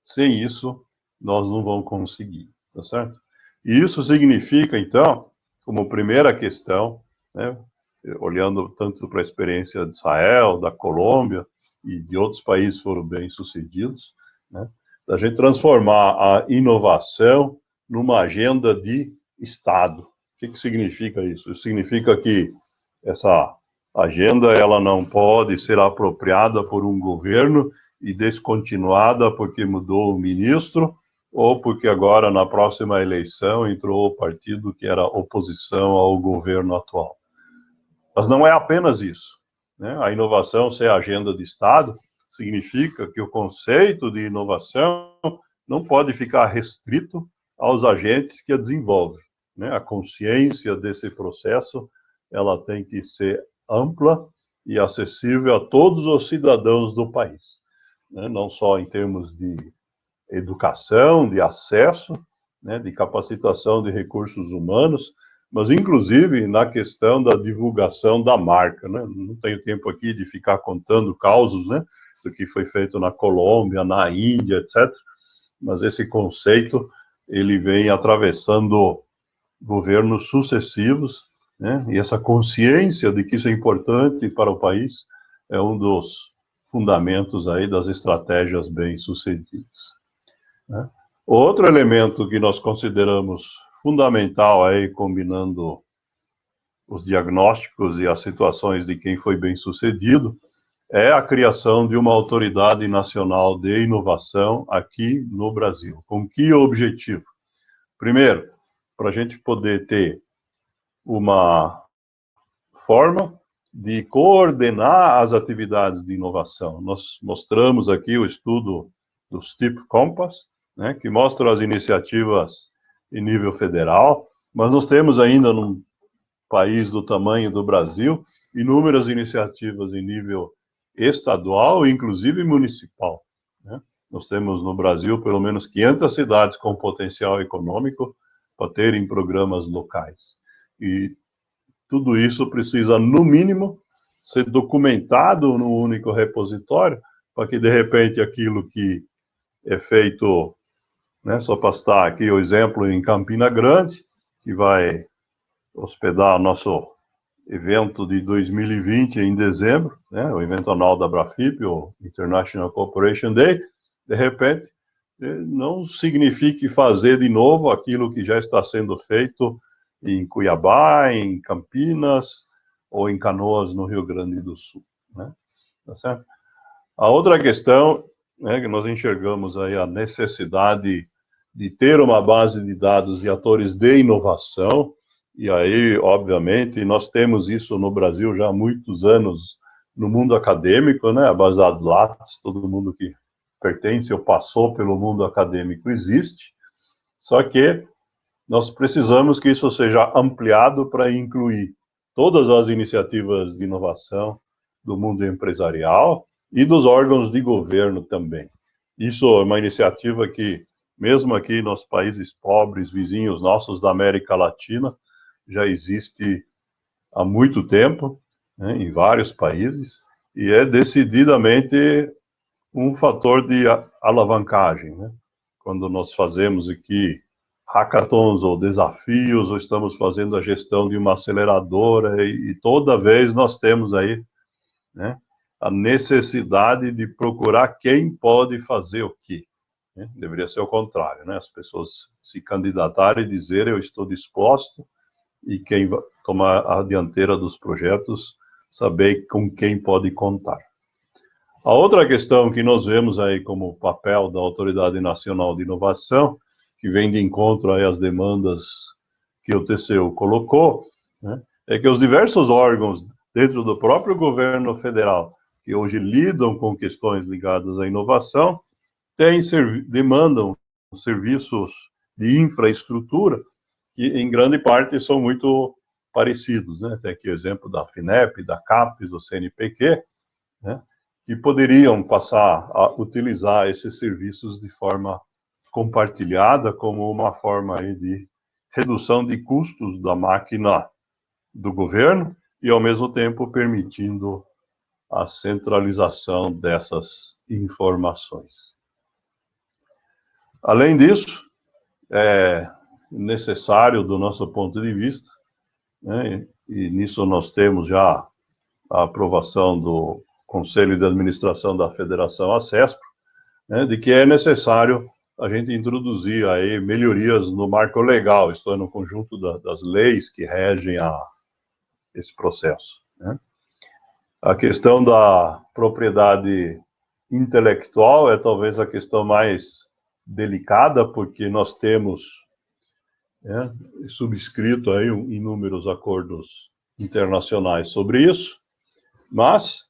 Sem isso, nós não vamos conseguir, tá certo? E isso significa, então, como primeira questão, né, olhando tanto para a experiência de Israel, da Colômbia e de outros países que foram bem-sucedidos, né, da gente transformar a inovação numa agenda de Estado. O que significa isso? Isso significa que essa agenda ela não pode ser apropriada por um governo e descontinuada porque mudou o ministro, ou porque agora, na próxima eleição, entrou o partido que era oposição ao governo atual. Mas não é apenas isso, né? A inovação ser agenda de Estado significa que o conceito de inovação não pode ficar restrito aos agentes que a desenvolvem, né? A consciência desse processo, ela tem que ser ampla e acessível a todos os cidadãos do país, né? Não só em termos de educação, de acesso, né, de capacitação de recursos humanos, mas inclusive na questão da divulgação da marca, né? Não tenho tempo aqui de ficar contando causos, né, do que foi feito na Colômbia, na Índia, etc. Mas esse conceito, ele vem atravessando governos sucessivos, né? E essa consciência de que isso é importante para o país é um dos fundamentos aí das estratégias bem-sucedidas, né? Outro elemento que nós consideramos fundamental aí, combinando os diagnósticos e as situações de quem foi bem-sucedido, é a criação de uma autoridade nacional de inovação aqui no Brasil. Com que objetivo? Primeiro, para a gente poder ter uma forma de coordenar as atividades de inovação. Nós mostramos aqui o estudo do STEEP Compass, né, que mostra as iniciativas em nível federal, mas nós temos ainda, num país do tamanho do Brasil, inúmeras iniciativas em nível estadual e inclusive municipal, né? Nós temos no Brasil pelo menos 500 cidades com potencial econômico para terem programas locais. E tudo isso precisa, no mínimo, ser documentado num único repositório, para que, de repente, aquilo que é feito, né, só para citar aqui o exemplo em Campina Grande, que vai hospedar nosso evento de 2020 em dezembro, né, o evento anual da Brafip, o International Cooperation Day, de repente, não signifique fazer de novo aquilo que já está sendo feito em Cuiabá, em Campinas ou em Canoas, no Rio Grande do Sul, né? Tá certo? A outra questão, né, que nós enxergamos aí a necessidade de ter uma base de dados de atores de inovação, e aí, obviamente, nós temos isso no Brasil já há muitos anos no mundo acadêmico, né, a base de dados Lattes, todo mundo que pertence ou passou pelo mundo acadêmico existe, só que nós precisamos que isso seja ampliado para incluir todas as iniciativas de inovação do mundo empresarial e dos órgãos de governo também. Isso é uma iniciativa que, mesmo aqui nos países pobres, vizinhos nossos da América Latina, já existe há muito tempo, né, em vários países, e é decididamente um fator de alavancagem, né? Quando nós fazemos aqui hackathons ou desafios, ou estamos fazendo a gestão de uma aceleradora, e toda vez nós temos aí, né, a necessidade de procurar quem pode fazer o quê, né? Deveria ser o contrário, né? As pessoas se candidatarem e dizer eu estou disposto, e quem vai tomar a dianteira dos projetos, saber com quem pode contar. A outra questão que nós vemos aí como papel da Autoridade Nacional de Inovação, que vem de encontro aí às demandas que o TCU colocou, né, é que os diversos órgãos dentro do próprio governo federal, que hoje lidam com questões ligadas à inovação, demandam serviços de infraestrutura que, em grande parte, são muito parecidos, né? Tem aqui o exemplo da FINEP, da CAPES, do CNPq, né? Que poderiam passar a utilizar esses serviços de forma compartilhada como uma forma aí de redução de custos da máquina do governo e, ao mesmo tempo, permitindo a centralização dessas informações. Além disso, é necessário, do nosso ponto de vista, né, e nisso nós temos já a aprovação do Conselho de Administração da Federação ACESPRO, né, de que é necessário a gente introduzir aí melhorias no marco legal, isto é, no conjunto das leis que regem esse processo, né. A questão da propriedade intelectual é talvez a questão mais delicada, porque nós temos, né, subscrito aí inúmeros acordos internacionais sobre isso, mas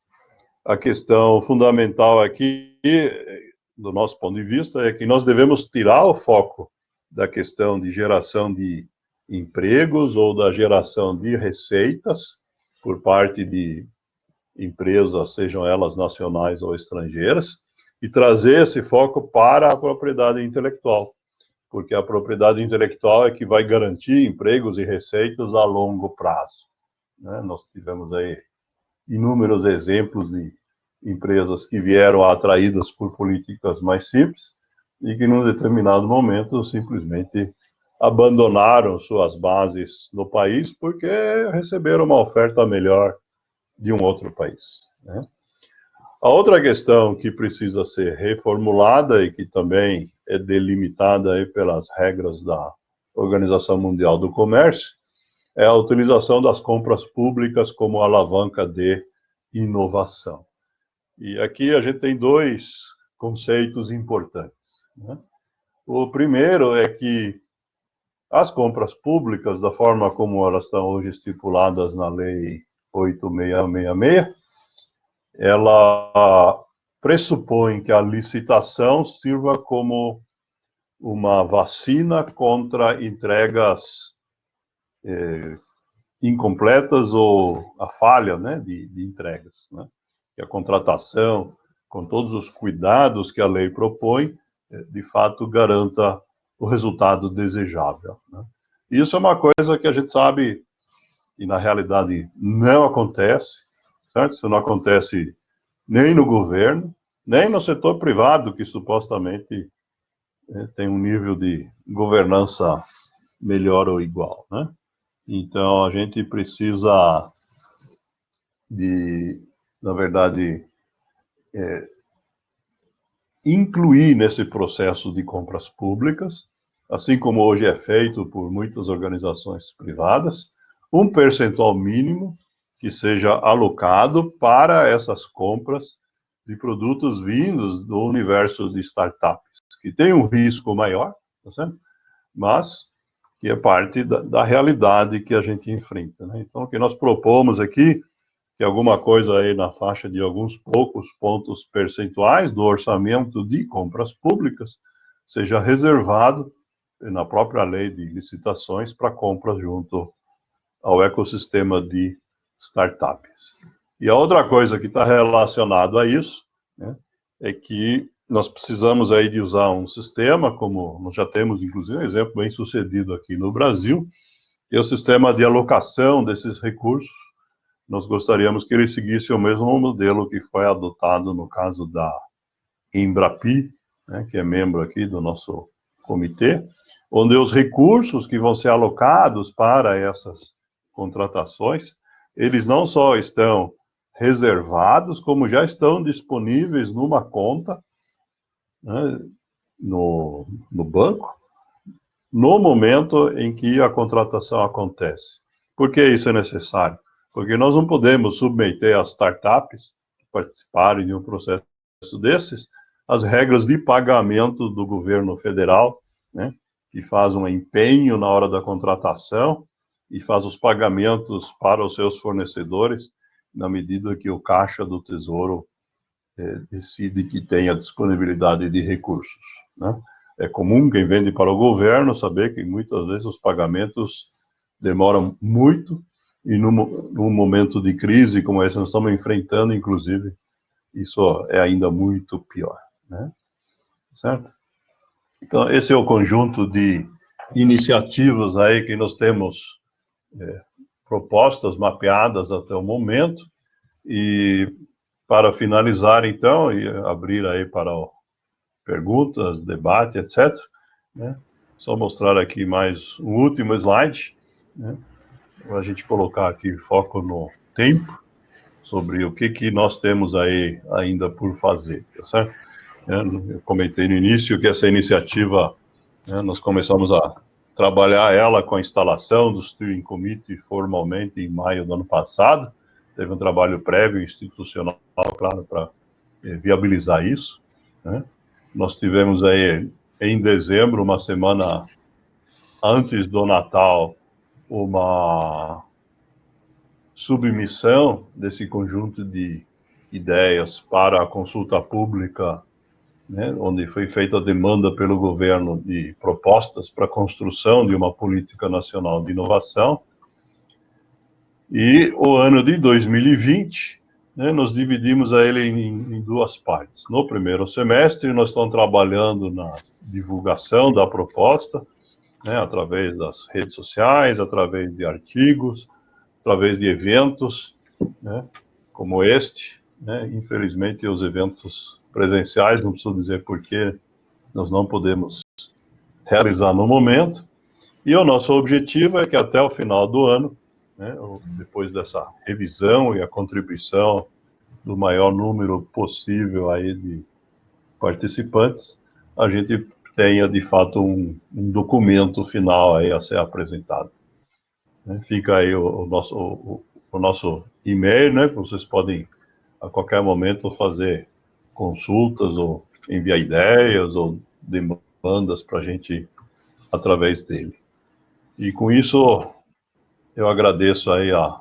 a questão fundamental aqui, do nosso ponto de vista, é que nós devemos tirar o foco da questão de geração de empregos ou da geração de receitas por parte de empresas, sejam elas nacionais ou estrangeiras, e trazer esse foco para a propriedade intelectual, porque a propriedade intelectual é que vai garantir empregos e receitas a longo prazo, né? Nós tivemos aí inúmeros exemplos de empresas que vieram atraídas por políticas mais simples e que, num determinado momento, simplesmente abandonaram suas bases no país porque receberam uma oferta melhor de um outro país, né? A outra questão que precisa ser reformulada e que também é delimitada aí pelas regras da Organização Mundial do Comércio é a utilização das compras públicas como alavanca de inovação. E aqui a gente tem dois conceitos importantes, né? O primeiro é que as compras públicas, da forma como elas estão hoje estipuladas na Lei 8666, ela pressupõe que a licitação sirva como uma vacina contra entregas incompletas ou a falha, né, de entregas, né? Que a contratação, com todos os cuidados que a lei propõe, de fato garanta o resultado desejável, né? Isso é uma coisa que a gente sabe que na realidade não acontece, certo? Isso não acontece nem no governo, nem no setor privado, que supostamente tem um nível de governança melhor ou igual, né? Então, a gente precisa de, na verdade, incluir nesse processo de compras públicas, assim como hoje é feito por muitas organizações privadas, um percentual mínimo que seja alocado para essas compras de produtos vindos do universo de startups, que tem um risco maior, tá certo? Mas que é parte da realidade que a gente enfrenta, né? Então, o que nós propomos aqui, que alguma coisa aí na faixa de alguns poucos pontos percentuais do orçamento de compras públicas seja reservado na própria lei de licitações para compras junto ao ecossistema de startups. E a outra coisa que está relacionada a isso, né, é que nós precisamos aí de usar um sistema, como nós já temos, inclusive, um exemplo bem sucedido aqui no Brasil, que é o sistema de alocação desses recursos. Nós gostaríamos que ele seguisse o mesmo modelo que foi adotado no caso da Embrapi, né, que é membro aqui do nosso comitê, onde os recursos que vão ser alocados para essas contratações, eles não só estão reservados, como já estão disponíveis numa conta, né, no banco, no momento em que a contratação acontece. Por que isso é necessário? Porque nós não podemos submeter as startups que participarem de um processo desses às regras de pagamento do governo federal, né, que faz um empenho na hora da contratação e faz os pagamentos para os seus fornecedores na medida que o caixa do Tesouro decide que tem a disponibilidade de recursos, né? É comum quem vende para o governo saber que muitas vezes os pagamentos demoram muito e num momento de crise como esse nós estamos enfrentando, inclusive, isso é ainda muito pior, né? Certo? Então, esse é o conjunto de iniciativas aí que nós temos propostas, mapeadas até o momento, e para finalizar, então, e abrir aí para perguntas, debate, etc., né? Só mostrar aqui mais um último slide, né? Para a gente colocar aqui foco no tempo, sobre o que nós temos aí ainda por fazer, tá certo? Eu comentei no início que essa iniciativa, né, nós começamos a trabalhar ela com a instalação do Steering Committee formalmente em maio do ano passado. Teve um trabalho prévio institucional, claro, para viabilizar isso, né? Nós tivemos aí, em dezembro, uma semana antes do Natal, uma submissão desse conjunto de ideias para a consulta pública, né, onde foi feita a demanda pelo governo de propostas para a construção de uma política nacional de inovação. E o ano de 2020, né, nós dividimos ele em duas partes. No primeiro semestre, nós estamos trabalhando na divulgação da proposta, né, através das redes sociais, através de artigos, através de eventos, né, como este, né? Infelizmente, os eventos presenciais, não preciso dizer porque nós não podemos realizar no momento, e o nosso objetivo é que até o final do ano, né, depois dessa revisão e a contribuição do maior número possível aí de participantes, a gente tenha, de fato, um documento final aí a ser apresentado. Fica aí o nosso e-mail, né? Vocês podem, a qualquer momento, fazer consultas, ou enviar ideias, ou demandas para a gente através dele. E com isso, eu agradeço aí a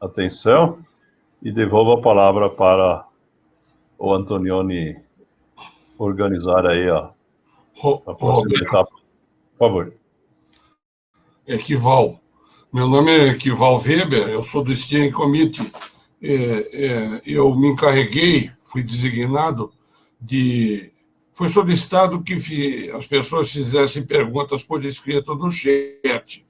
atenção e devolvo a palavra para o Antonioni organizar aí a próxima etapa. Por favor. Equival. Meu nome é Equival Weber, eu sou do Steering Committee. Eu me encarreguei, fui designado foi solicitado que as pessoas fizessem perguntas por escrito no chat,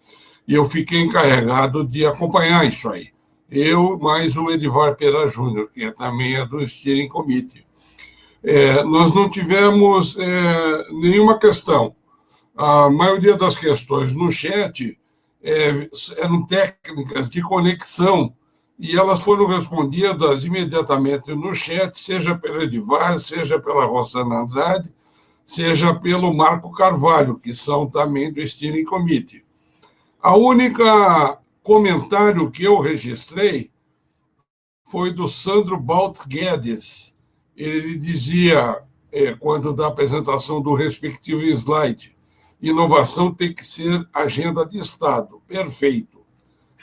e eu fiquei encarregado de acompanhar isso aí. Eu, mais o Edivar Pera Júnior, que também é do Steering Committee. Nós não tivemos nenhuma questão. A maioria das questões no chat eram técnicas de conexão, e elas foram respondidas imediatamente no chat, seja pelo Edivar, seja pela Rosana Andrade, seja pelo Marco Carvalho, que são também do Steering Committee. A única comentário que eu registrei foi do Sandro Balt Guedes. Ele dizia, quando da apresentação do respectivo slide, inovação tem que ser agenda de Estado. Perfeito.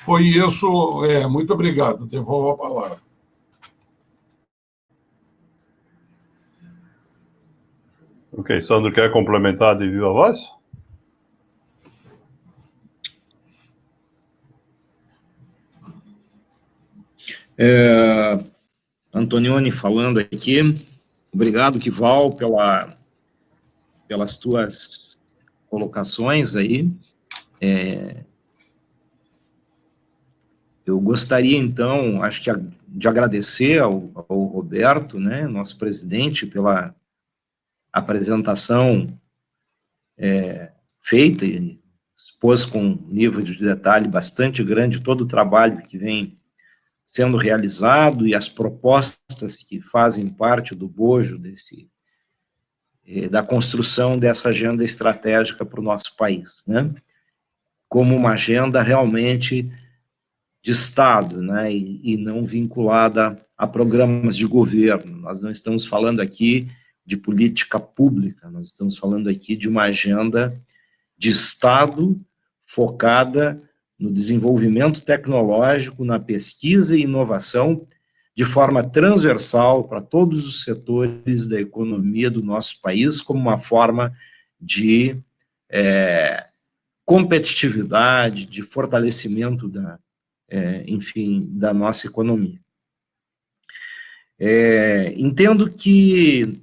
Foi isso. Muito obrigado. Devolvo a palavra. Ok, Sandro, quer complementar de viva voz? Antonioni falando aqui. Obrigado, Kival, pelas tuas colocações aí. Eu gostaria, então, acho que de agradecer ao Roberto, né, nosso presidente, pela apresentação feita, e expôs com um nível de detalhe bastante grande todo o trabalho que vem sendo realizado e as propostas que fazem parte do bojo da construção dessa agenda estratégica para o nosso país, né, como uma agenda realmente de Estado, né, e não vinculada a programas de governo. Nós não estamos falando aqui de política pública, nós estamos falando aqui de uma agenda de Estado focada no desenvolvimento tecnológico, na pesquisa e inovação, de forma transversal para todos os setores da economia do nosso país, como uma forma de competitividade, de fortalecimento enfim, da nossa economia. Entendo que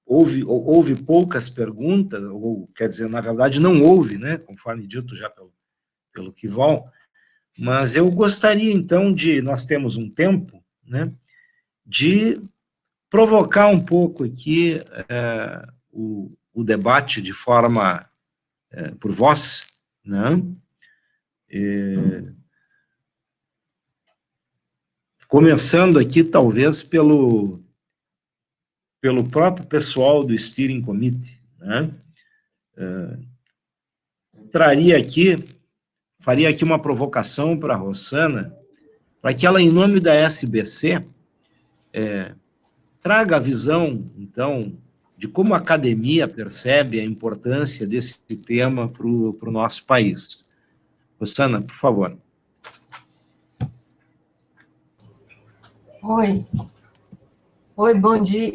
houve poucas perguntas, ou, quer dizer, na verdade, não houve, né, conforme dito já pelo Kival, mas eu gostaria, então, nós temos um tempo, né, de provocar um pouco aqui o debate de forma, por vós, né, começando aqui, talvez, pelo próprio pessoal do Steering Committee, né, faria aqui uma provocação para a Rossana, para que ela, em nome da SBC, traga a visão, então, de como a academia percebe a importância desse tema para o nosso país. Rossana, por favor. Oi,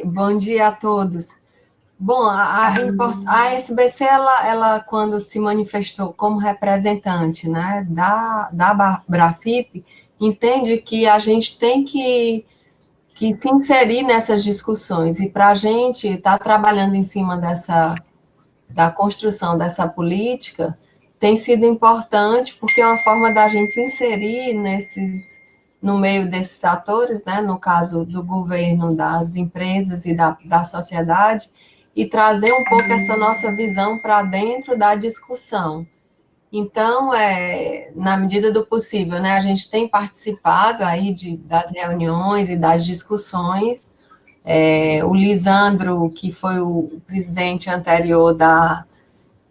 bom dia a todos. Bom, a SBC, ela quando se manifestou como representante, né, da Brafip, entende que a gente tem que se inserir nessas discussões, e para a gente estar trabalhando em cima da construção dessa política, tem sido importante, porque é uma forma da gente inserir no meio desses atores, né, no caso do governo, das empresas e da sociedade, e trazer um pouco essa nossa visão para dentro da discussão. Então, na medida do possível, né, a gente tem participado aí das reuniões e das discussões. O Lisandro, que foi o presidente anterior da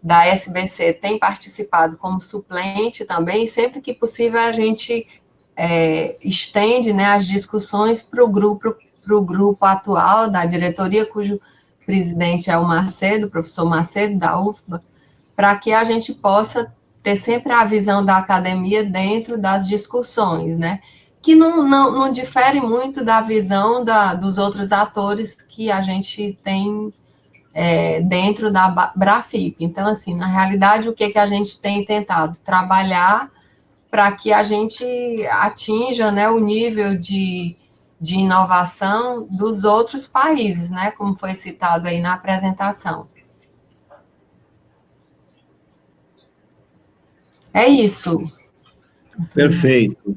SBC, tem participado como suplente também, e sempre que possível a gente estende, né, as discussões para o grupo atual da diretoria, cujo presidente é o Macedo, o professor Macedo, da UFBA, para que a gente possa ter sempre a visão da academia dentro das discussões, né, que não difere muito da visão dos outros atores que a gente tem dentro da Brafip. Então, assim, na realidade, o que a gente tem tentado? Trabalhar para que a gente atinja, né, o nível de inovação dos outros países, né, como foi citado aí na apresentação. É isso. Perfeito.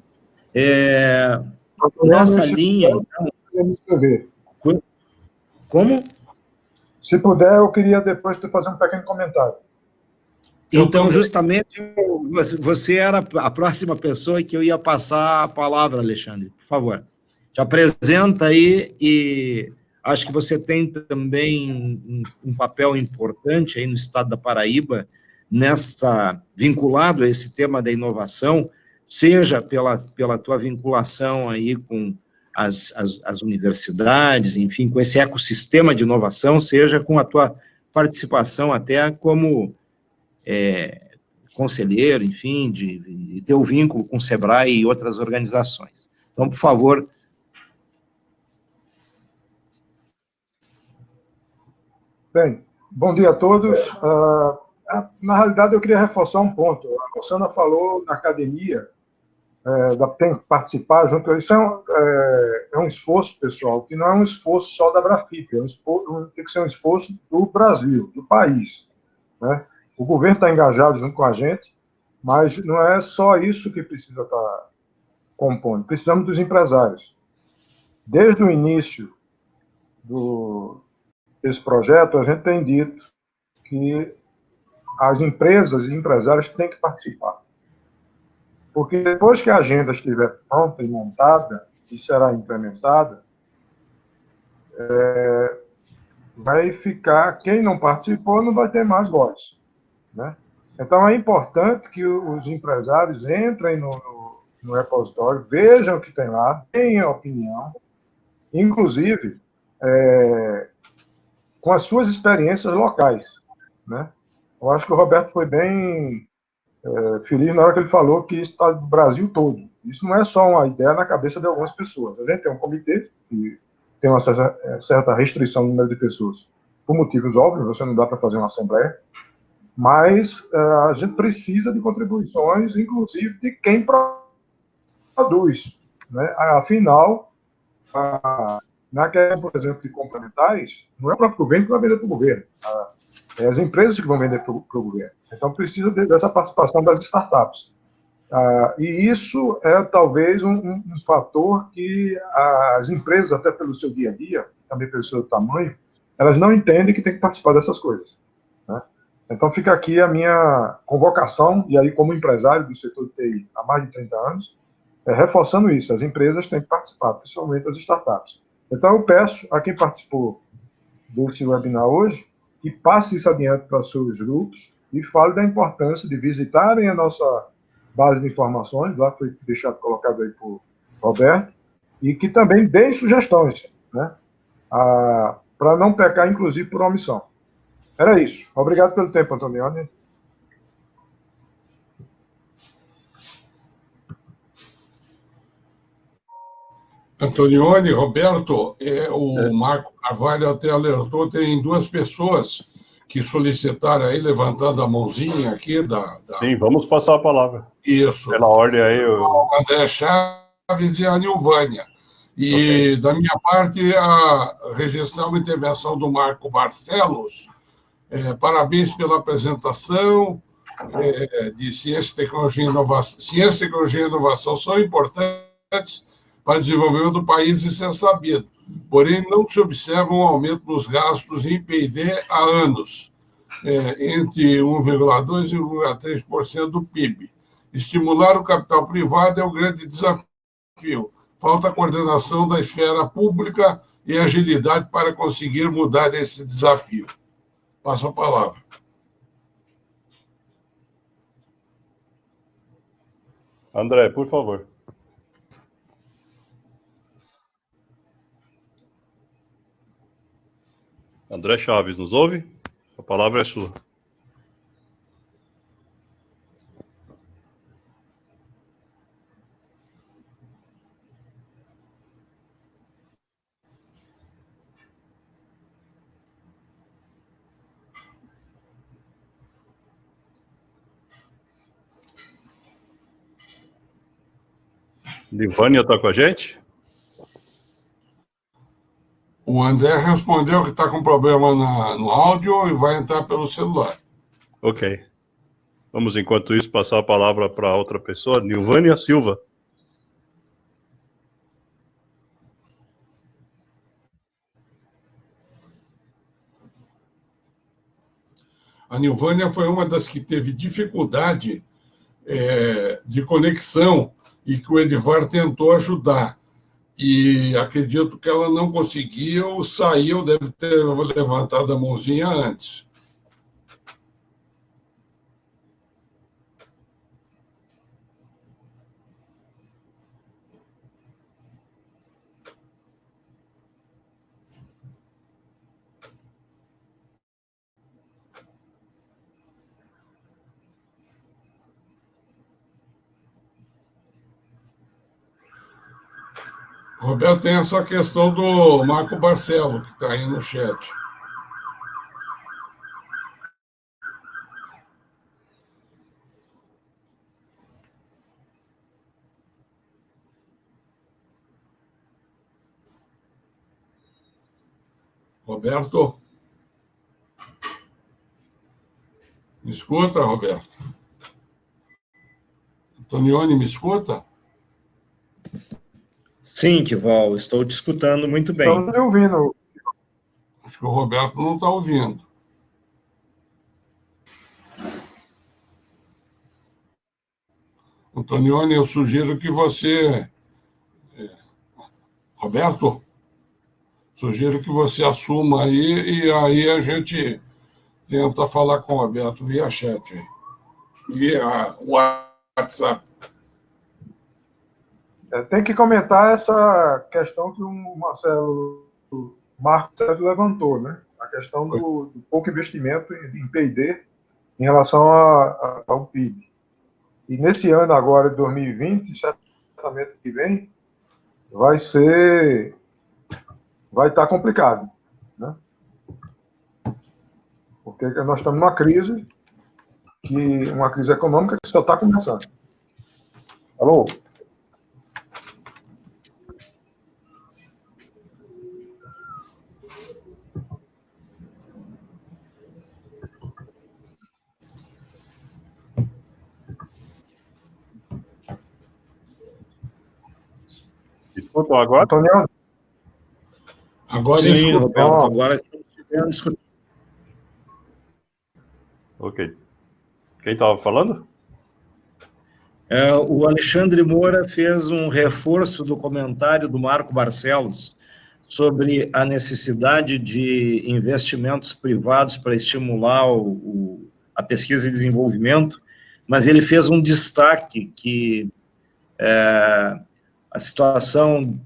Nessa linha, então... Como? Se puder, eu queria depois fazer um pequeno comentário. Então, justamente, você era a próxima pessoa que eu ia passar a palavra, Alexandre. Por favor, te apresenta aí, e acho que você tem também um papel importante aí no estado da Paraíba, vinculado a esse tema da inovação, seja pela tua vinculação aí com as universidades, enfim, com esse ecossistema de inovação, seja com a tua participação até como conselheiro, enfim, de ter o vínculo com o SEBRAE e outras organizações. Então, por favor. Bem, bom dia a todos. Na realidade, eu queria reforçar um ponto. A Rossana falou da academia, tem que participar junto. Isso é um esforço, pessoal, que não é um esforço só da Brafip, tem que ser um esforço do Brasil, do país, né? O governo está engajado junto com a gente, mas não é só isso que precisa estar compondo. Precisamos dos empresários. Desde o início desse projeto, a gente tem dito que as empresas e empresários têm que participar. Porque depois que a agenda estiver pronta e montada e será implementada, vai ficar, quem não participou não vai ter mais voz, né? Então, é importante que os empresários entrem no repositório, vejam o que tem lá, tenham opinião, inclusive com as suas experiências locais, né? Eu acho que o Roberto foi bem feliz na hora que ele falou que isso está no Brasil todo. Isso não é só uma ideia na cabeça de algumas pessoas. A gente tem um comitê que tem uma certa restrição no número de pessoas, por motivos óbvios, você não dá para fazer uma assembleia, mas a gente precisa de contribuições, inclusive de quem produz. Né? Afinal, na questão, por exemplo, de complementares, não é o próprio governo que vai vender para o governo. É as empresas que vão vender para o governo. Então, precisa dessa participação das startups. E isso é, talvez, um fator que as empresas, até pelo seu dia a dia, também pelo seu tamanho, elas não entendem que tem que participar dessas coisas. Né? Então, fica aqui a minha convocação, e aí, como empresário do setor de TI há mais de 30 anos, reforçando isso, as empresas têm que participar, principalmente as startups. Então, eu peço a quem participou desse webinar hoje, que passe isso adiante para os seus grupos e fale da importância de visitarem a nossa base de informações, lá foi deixado colocado aí por Roberto, e que também deem sugestões, né, para não pecar, inclusive, por omissão. Era isso. Obrigado pelo tempo, Antonioni. Antonioni, Roberto, o Marco Carvalho até alertou, tem 2 pessoas que solicitaram aí, levantando a mãozinha aqui Sim, vamos passar a palavra. Isso. Pela ordem aí. O André Chaves e a Nilvânia. E, okay, da minha parte, registrar uma intervenção do Marco Barcelos. Parabéns pela apresentação de ciência, tecnologia e inovação. Ciência, tecnologia e inovação são importantes para o desenvolvimento do país, isso é sabido. Porém, não se observa um aumento nos gastos em P&D há anos, entre 1,2% e 1,3% do PIB. Estimular o capital privado é o grande desafio. Falta coordenação da esfera pública e agilidade para conseguir mudar esse desafio. Passo a palavra. André, por favor. André Chaves, nos ouve? A palavra é sua. Nilvânia está com a gente? O André respondeu que está com problema no áudio e vai entrar pelo celular. Ok. Vamos, enquanto isso, passar a palavra para outra pessoa. Nilvânia Silva. A Nilvânia foi uma das que teve dificuldade de conexão e que o Edivar tentou ajudar. E acredito que ela não conseguiu, saiu, deve ter levantado a mãozinha antes. Roberto, tem essa questão do Marco Barcelo, que está aí no chat. Roberto? Me escuta, Roberto? Antonioni, me escuta? Sim, Tival, estou te escutando muito bem. Estamos ouvindo. Acho que o Roberto não está ouvindo. Antonioni, eu sugiro que você... Roberto? Sugiro que você assuma aí, e aí a gente tenta falar com o Roberto via chat, aí, via WhatsApp. Tem que comentar essa questão que o Marco Sérgio levantou, né? A questão do pouco investimento em P&D em relação ao PIB. E nesse ano agora, de 2020, certamente que vem, vai estar complicado, né? Porque nós estamos numa crise, uma crise econômica que só está começando. Alô? Escutam agora? Antonioni? Agora Sim, escuta. Roberto, agora estamos escutando. Ok. Quem estava falando? O Alexandre Moura fez um reforço do comentário do Marco Barcelos sobre a necessidade de investimentos privados para estimular a pesquisa e desenvolvimento, mas ele fez um destaque que a situação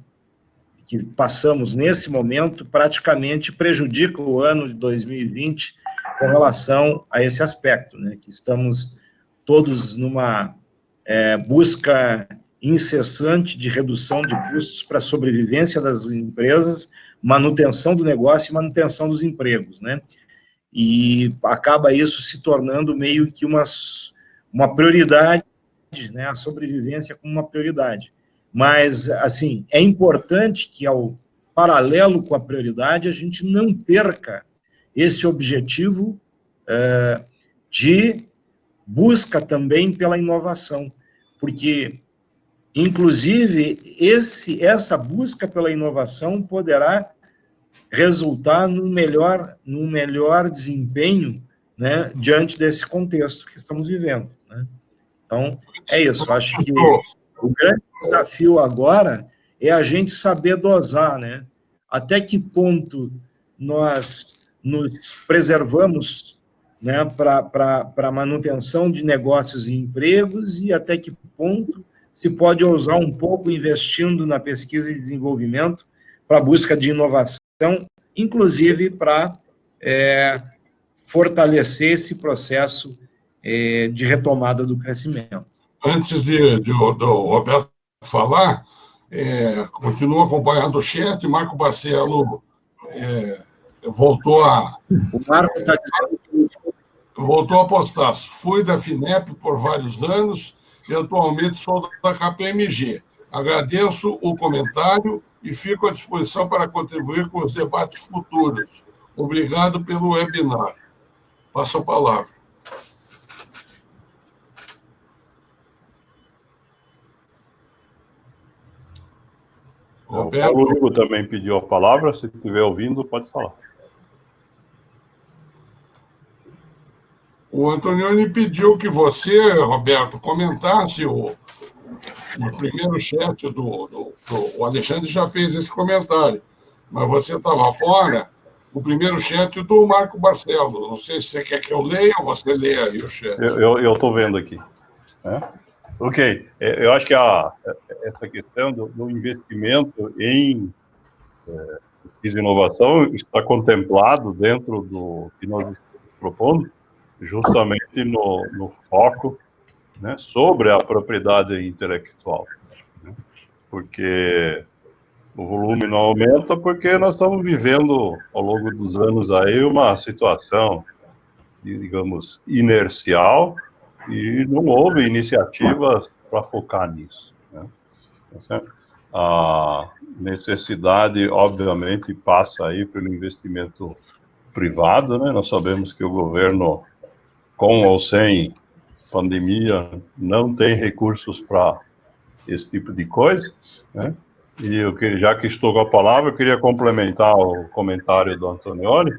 que passamos nesse momento praticamente prejudica o ano de 2020 com relação a esse aspecto, né, que estamos todos numa busca incessante de redução de custos para a sobrevivência das empresas, manutenção do negócio e manutenção dos empregos, né? E acaba isso se tornando meio que uma prioridade, né? A sobrevivência como uma prioridade. Mas, assim, é importante que, ao paralelo com a prioridade, a gente não perca esse objetivo de busca também pela inovação, porque, inclusive, essa busca pela inovação poderá resultar num melhor desempenho, né, diante desse contexto que estamos vivendo, né? Então, é isso. Acho que o grande desafio agora é a gente saber dosar, né? Até que ponto nós nos preservamos, né, para a manutenção de negócios e empregos, e até que ponto se pode ousar um pouco investindo na pesquisa e desenvolvimento para a busca de inovação, inclusive para fortalecer esse processo de retomada do crescimento. Antes do Roberto falar, continuo acompanhando o chat, Marco Barcelo voltou a... O Marco está dizendo que... Voltou a postar. Fui da FINEP por vários anos e atualmente sou da KPMG. Agradeço o comentário e fico à disposição para contribuir com os debates futuros. Obrigado pelo webinar. Passo a palavra. Roberto. O Paulo Hugo também pediu a palavra. Se estiver ouvindo, pode falar. O Antonioni pediu que você, Roberto, comentasse o primeiro chat o Alexandre já fez esse comentário, mas você estava fora, o primeiro chat do Marco Barcelo. Não sei se você quer que eu leia ou você leia aí o chat. Eu estou vendo aqui. Ok. Eu acho que essa questão do investimento em pesquisa e inovação está contemplado dentro do que nós estamos propondo, justamente no foco, né, sobre a propriedade intelectual, né? Porque o volume não aumenta porque nós estamos vivendo, ao longo dos anos aí, uma situação, digamos, inercial, e não houve iniciativas para focar nisso, né? A necessidade, obviamente, passa aí pelo investimento privado, né? Nós sabemos que o governo, com ou sem pandemia, não tem recursos para esse tipo de coisa, né? E já que estou com a palavra, eu queria complementar o comentário do Antonioni,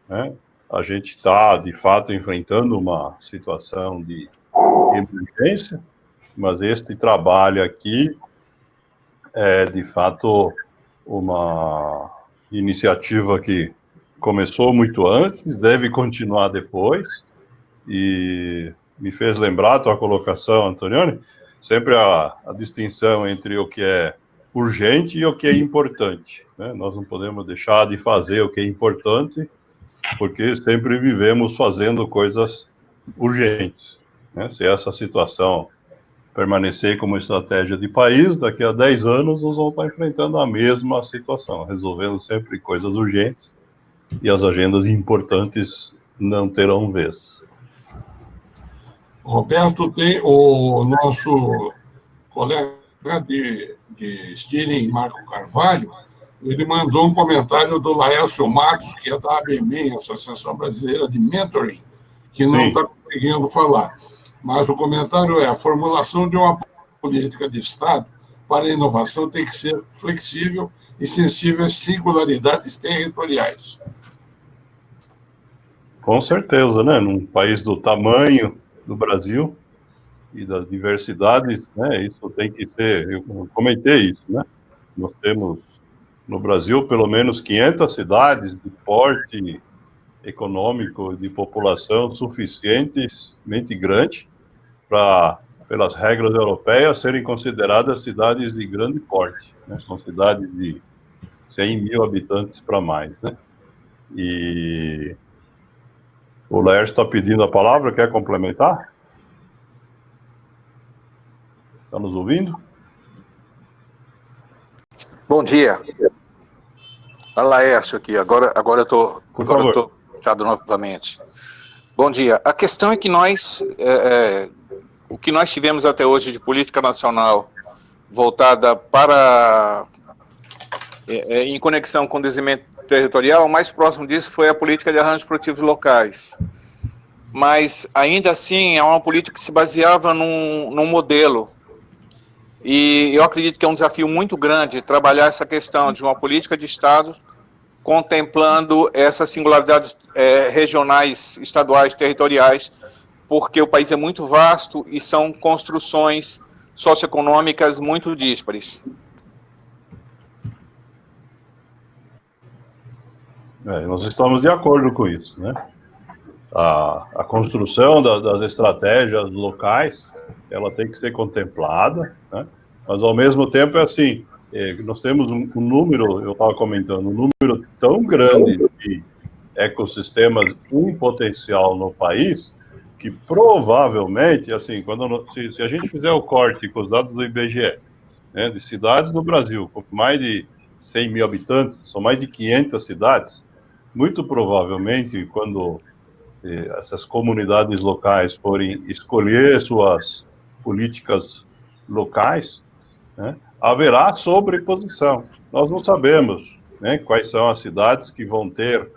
né? A gente está, de fato, enfrentando uma situação de emergência, mas este trabalho aqui é, de fato, uma iniciativa que começou muito antes, deve continuar depois, e me fez lembrar a tua colocação, Antonioni, sempre a distinção entre o que é urgente e o que é importante, né? Nós não podemos deixar de fazer o que é importante, porque sempre vivemos fazendo coisas urgentes, né? Se essa situação permanecer como estratégia de país, daqui a 10 anos nós vamos estar enfrentando a mesma situação, resolvendo sempre coisas urgentes, e as agendas importantes não terão vez. Roberto, tem o nosso colega de Steering, Marco Carvalho, ele mandou um comentário do Laércio Matos, que é da ABME, Associação Brasileira de Mentoring, que não está conseguindo falar. Mas o comentário é: a formulação de uma política de Estado para a inovação tem que ser flexível e sensível às singularidades territoriais. Com certeza, né? Num país do tamanho do Brasil e das diversidades, né? Isso tem que ser, eu comentei isso, né? Nós temos no Brasil pelo menos 500 cidades de porte econômico, de população suficientemente grande para, pelas regras europeias, serem consideradas cidades de grande porte, né? São cidades de 100 mil habitantes para mais, né? E o Laércio está pedindo a palavra, quer complementar? Está nos ouvindo? Bom dia. Laércio aqui, agora eu estou conectado novamente. Bom dia. A questão é que o que nós tivemos até hoje de política nacional voltada para, em conexão com o desenvolvimento territorial, o mais próximo disso foi a política de arranjos produtivos locais. Mas, ainda assim, é uma política que se baseava num modelo. E eu acredito que é um desafio muito grande trabalhar essa questão de uma política de Estado contemplando essas singularidades regionais, estaduais, territoriais, porque o país é muito vasto e são construções socioeconômicas muito díspares. Nós estamos de acordo com isso, né? A construção das estratégias locais, ela tem que ser contemplada, né? Mas, ao mesmo tempo, é assim, nós temos um número, eu estava comentando, um número tão grande de ecossistemas em potencial no país, que provavelmente, assim, se a gente fizer o corte com os dados do IBGE, né, de cidades do Brasil, com mais de 100 mil habitantes, são mais de 500 cidades, muito provavelmente, quando essas comunidades locais forem escolher suas políticas locais, né, haverá sobreposição. Nós não sabemos, né, quais são as cidades que vão ter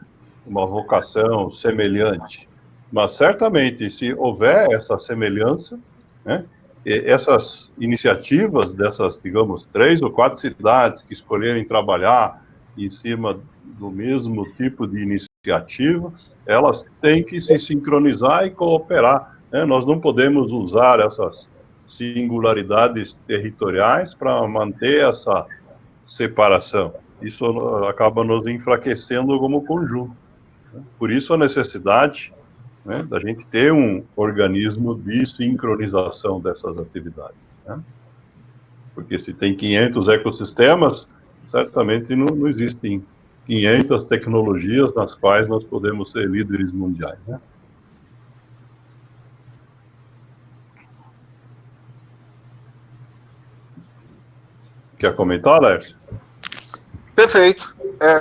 uma vocação semelhante, mas certamente, se houver essa semelhança, né, essas iniciativas dessas, digamos, 3 ou 4 cidades que escolherem trabalhar em cima do mesmo tipo de iniciativa, elas têm que se sincronizar e cooperar, né? Nós não podemos usar essas singularidades territoriais para manter essa separação. Isso acaba nos enfraquecendo como conjunto, né? Por isso a necessidade, né, da gente ter um organismo de sincronização dessas atividades, né? Porque se tem 500 ecossistemas, certamente não existem 500 tecnologias nas quais nós podemos ser líderes mundiais, né? Quer comentar, Lércio? Perfeito.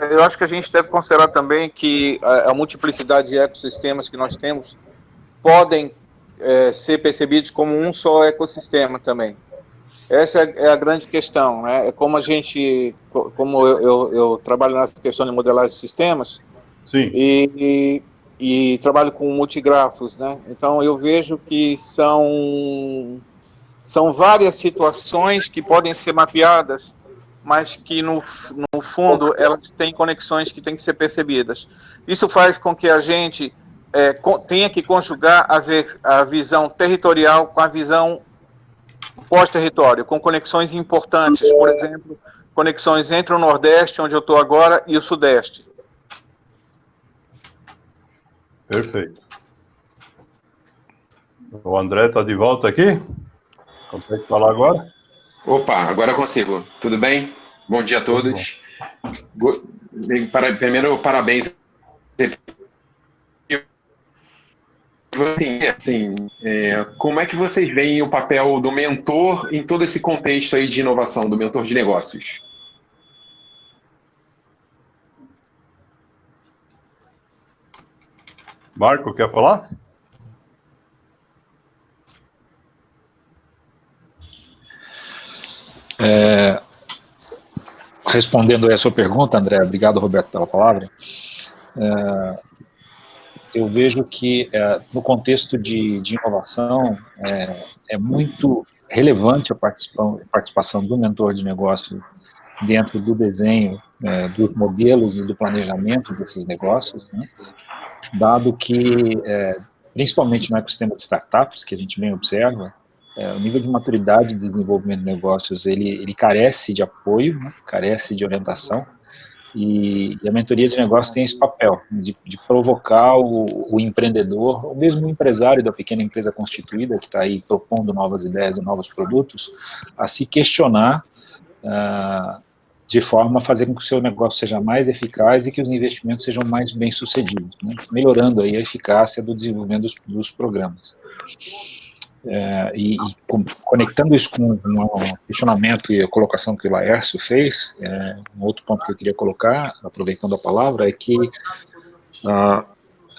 Eu acho que a gente deve considerar também que a multiplicidade de ecossistemas que nós temos podem ser percebidos como um só ecossistema também. Essa é a grande questão, né? É como eu trabalho nessa questão de modelagem de sistemas. Sim. E trabalho com multigrafos, né? Então eu vejo que são várias situações que podem ser mapeadas, mas que no fundo elas têm conexões que têm que ser percebidas. Isso faz com que a gente tenha que conjugar a visão territorial com a visão pós-território, com conexões importantes, por exemplo, conexões entre o Nordeste, onde eu estou agora, e o Sudeste. Perfeito. O André está de volta aqui? Consegue falar agora? Opa, agora eu consigo. Tudo bem? Bom dia a todos. Primeiro, parabéns. Assim, como é que vocês veem o papel do mentor em todo esse contexto aí de inovação, do mentor de negócios? Marco, quer falar? Respondendo a sua pergunta, André, obrigado, Roberto, pela palavra. eu vejo que, no contexto de inovação, é muito relevante a participação do mentor de negócio dentro do desenho dos modelos e do planejamento desses negócios, né? Dado que, principalmente no ecossistema de startups, que a gente bem observa, o nível de maturidade de desenvolvimento de negócios, ele carece de apoio, né? Carece de orientação, e a mentoria de negócio tem esse papel de provocar o empreendedor, ou mesmo o empresário da pequena empresa constituída, que está aí propondo novas ideias e novos produtos, a se questionar de forma a fazer com que o seu negócio seja mais eficaz e que os investimentos sejam mais bem-sucedidos, né? Melhorando aí a eficácia do desenvolvimento dos programas. Conectando isso com um questionamento e a colocação que o Laércio fez, um outro ponto que eu queria colocar, aproveitando a palavra, é que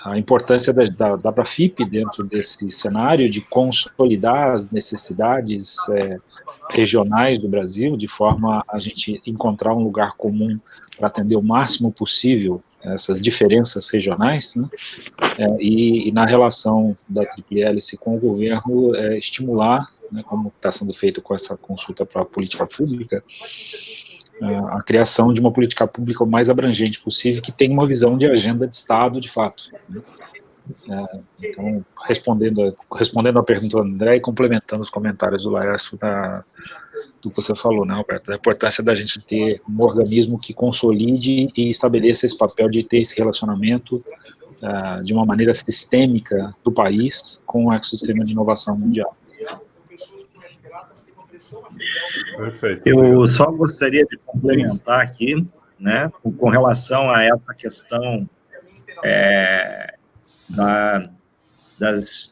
a importância da Abrafip dentro desse cenário de consolidar as necessidades regionais do Brasil, de forma a gente encontrar um lugar comum para atender o máximo possível essas diferenças regionais, né? E na relação da Tríplice Hélice com o governo, estimular, né, como está sendo feito com essa consulta para a política pública, a criação de uma política pública o mais abrangente possível, que tenha uma visão de agenda de Estado, de fato. Então, respondendo à pergunta do André e complementando os comentários do Laércio do que você falou, né, Alberto, a importância da gente ter um organismo que consolide e estabeleça esse papel de ter esse relacionamento de uma maneira sistêmica do país com o ecossistema de inovação mundial. Perfeito. Eu só gostaria de complementar aqui, né, com relação a essa questão das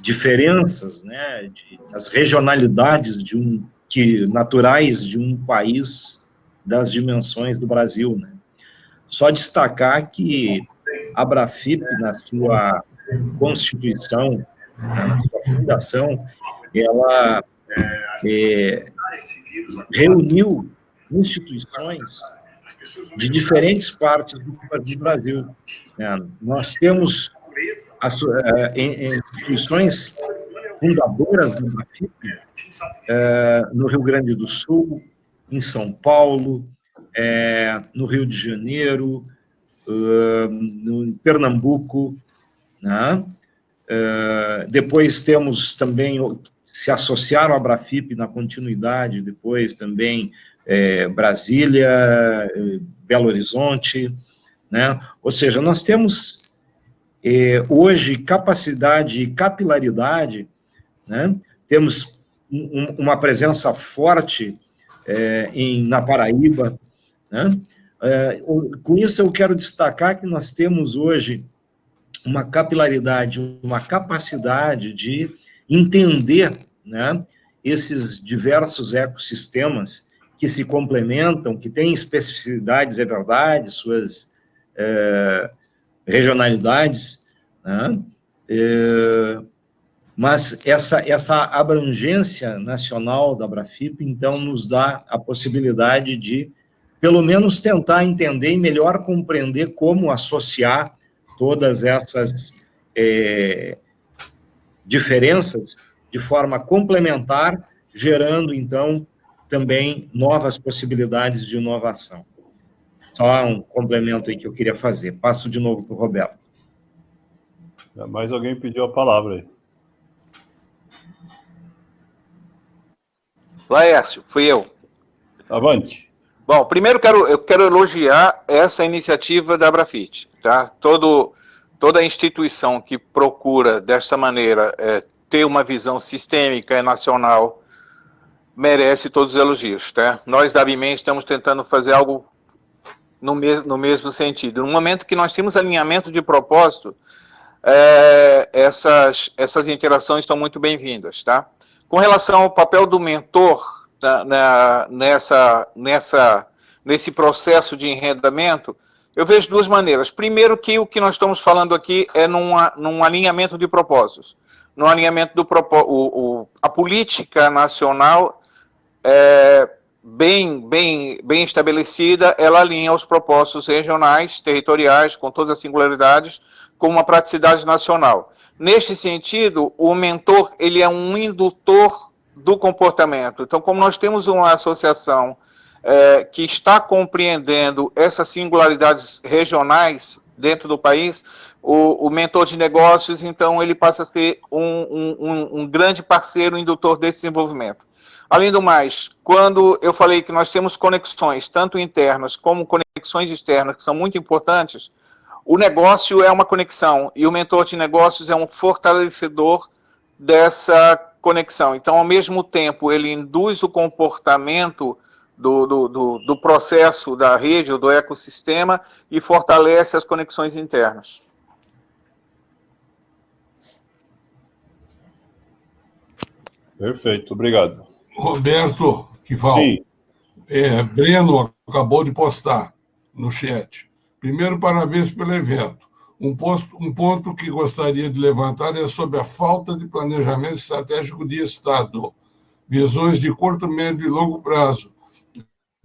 diferenças, né, das regionalidades naturais de um país das dimensões do Brasil, né. Só destacar que a Abrafip, na sua constituição, na sua fundação, ela reuniu instituições de diferentes partes do Brasil. Nós temos instituições fundadoras da Abrafip no Rio Grande do Sul, em São Paulo, no Rio de Janeiro, no Pernambuco, né? Depois temos também, se associaram à Abrafip na continuidade, depois também Brasília, Belo Horizonte, né? Ou seja, nós temos hoje capacidade e capilaridade, né? Temos uma presença forte na Paraíba, né? Com isso eu quero destacar que nós temos hoje uma capilaridade, uma capacidade de entender, né, esses diversos ecossistemas que se complementam, que têm especificidades, é verdade, suas regionalidades, né, mas essa abrangência nacional da Abrafip, então, nos dá a possibilidade de, pelo menos, tentar entender e melhor compreender como associar todas essas diferenças de forma complementar, gerando, então, também novas possibilidades de inovação. Só um complemento aí que eu queria fazer. Passo de novo para o Roberto. Mais alguém pediu a palavra aí. Laércio, fui eu. Avante. Bom, primeiro eu quero elogiar essa iniciativa da Abrafip, tá? Toda instituição que procura, desta maneira, ter uma visão sistêmica e nacional, merece todos os elogios, tá? Nós, da ABMEN, estamos tentando fazer algo no mesmo sentido. No momento que nós temos alinhamento de propósito, essas interações estão muito bem-vindas, tá? Com relação ao papel do mentor nesse processo de enredamento, eu vejo duas maneiras. Primeiro, que o que nós estamos falando aqui é num alinhamento de propósitos. No alinhamento a política nacional bem estabelecida, ela alinha os propósitos regionais, territoriais, com todas as singularidades, como uma praticidade nacional. Neste sentido, o mentor ele é um indutor do comportamento. Então, como nós temos uma associação que está compreendendo essas singularidades regionais dentro do país, o mentor de negócios, então, ele passa a ser um grande parceiro indutor desse desenvolvimento. Além do mais, quando eu falei que nós temos conexões, tanto internas como conexões externas, que são muito importantes, o negócio é uma conexão, e o mentor de negócios é um fortalecedor dessa conexão. Então, ao mesmo tempo, ele induz o comportamento do processo da rede ou do ecossistema e fortalece as conexões internas. Perfeito, obrigado. Roberto Kival. Sim. Breno acabou de postar no chat. Primeiro, parabéns pelo evento. Um ponto que gostaria de levantar é sobre a falta de planejamento estratégico de Estado, visões de curto, médio e longo prazo,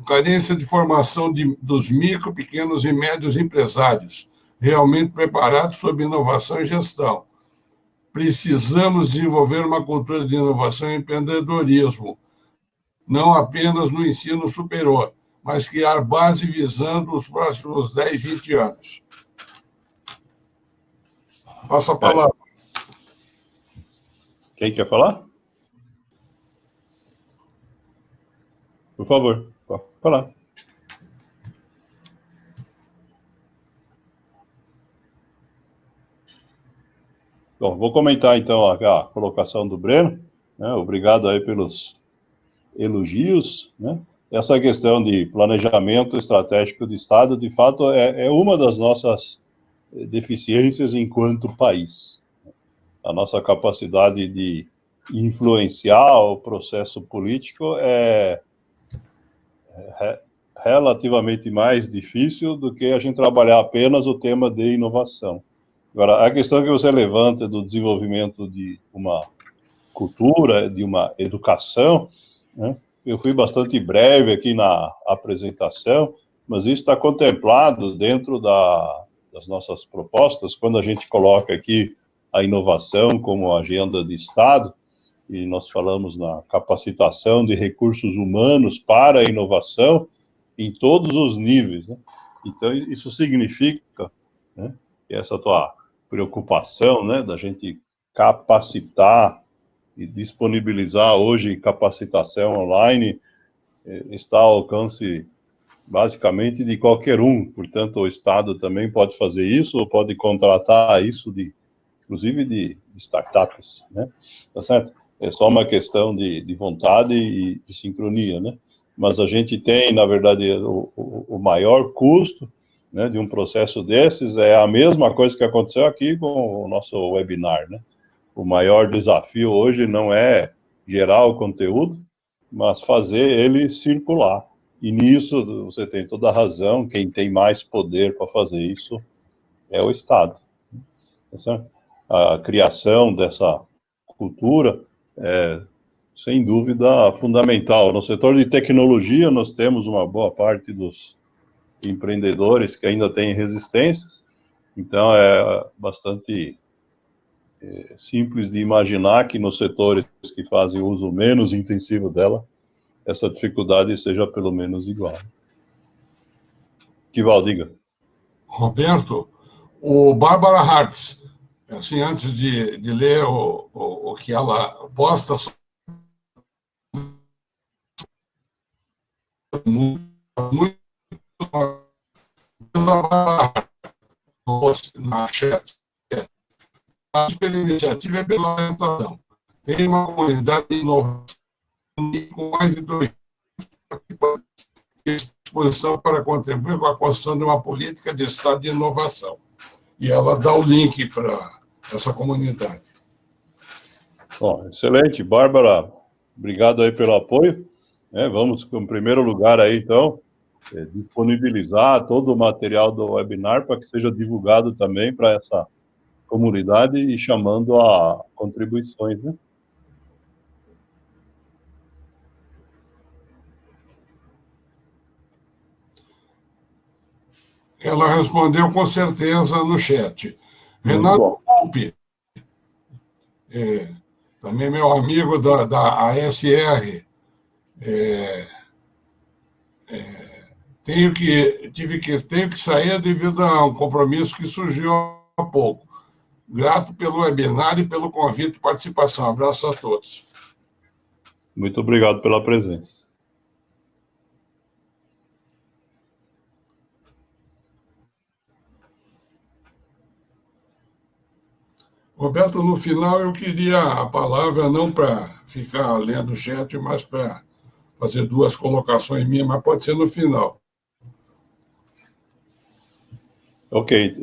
carência de formação dos micro, pequenos e médios empresários, realmente preparados sobre inovação e gestão. Precisamos desenvolver uma cultura de inovação e empreendedorismo, não apenas no ensino superior, mas criar base visando os próximos 10, 20 anos. Passa a palavra. Quem quer falar? Por favor, pode falar. Bom, vou comentar então a colocação do Breno, né? Obrigado aí pelos elogios, né? Essa questão de planejamento estratégico de Estado, de fato, é uma das nossas deficiências enquanto país. A nossa capacidade de influenciar o processo político é relativamente mais difícil do que a gente trabalhar apenas o tema de inovação. Agora, a questão que você levanta do desenvolvimento de uma cultura, de uma educação, né? Eu fui bastante breve aqui na apresentação, mas isso está contemplado dentro das nossas propostas, quando a gente coloca aqui a inovação como agenda de Estado, e nós falamos na capacitação de recursos humanos para a inovação em todos os níveis, né? Então, isso significa, né, que essa tua preocupação, né, da gente capacitar e disponibilizar hoje capacitação online está ao alcance basicamente de qualquer um, portanto o Estado também pode fazer isso, ou pode contratar isso, inclusive de startups, né? Tá certo? É só uma questão de vontade e de sincronia, né? Mas a gente tem, na verdade, o maior custo, né, de um processo desses é a mesma coisa que aconteceu aqui com o nosso webinar, né? O maior desafio hoje não é gerar o conteúdo, mas fazer ele circular. E nisso você tem toda a razão, quem tem mais poder para fazer isso é o Estado. Tá certo? A criação dessa cultura é, sem dúvida, fundamental. No setor de tecnologia, nós temos uma boa parte dos empreendedores que ainda têm resistências, então é bastante simples de imaginar que nos setores que fazem uso menos intensivo dela, essa dificuldade seja pelo menos igual. Kival, diga. Roberto, o Bárbara Hartz, assim, antes de ler o que ela posta, muito na chat. Pela iniciativa e pela orientação. Tem uma comunidade de inovação com mais de 2 participantes à disposição para contribuir com a construção de uma política de Estado de inovação. E ela dá o link para essa comunidade. Bom, excelente. Bárbara, obrigado aí pelo apoio. Vamos, em primeiro lugar, aí, então, disponibilizar todo o material do webinar para que seja divulgado também para essa comunidade e chamando a contribuições, né? Ela respondeu com certeza no chat. Renato Volpe, também meu amigo da ASR. Tenho que sair devido a um compromisso que surgiu há pouco. Grato pelo webinar e pelo convite de participação. Abraço a todos. Muito obrigado pela presença. Roberto, no final eu queria a palavra não para ficar lendo o chat, mas para fazer duas colocações minhas, mas pode ser no final. Ok,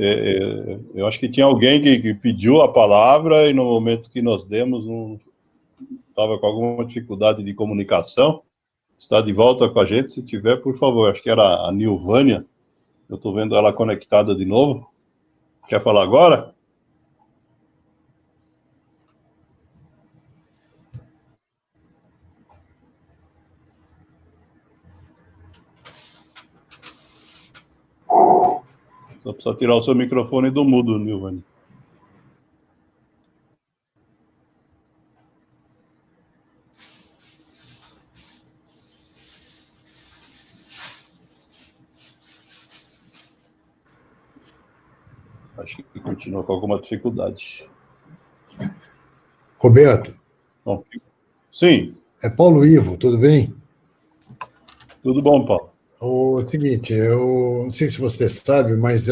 eu acho que tinha alguém que pediu a palavra e no momento que nós demos, estava com alguma dificuldade de comunicação. Está de volta com a gente, se tiver, por favor. Acho que era a Nilvânia. Eu estou vendo ela conectada de novo. Quer falar agora? Só precisa tirar o seu microfone do mudo, Nilvânia. Acho que continua com alguma dificuldade. Roberto. Bom, sim. É Paulo Ivo, tudo bem? Tudo bom, Paulo. O seguinte, eu não sei se você sabe, mas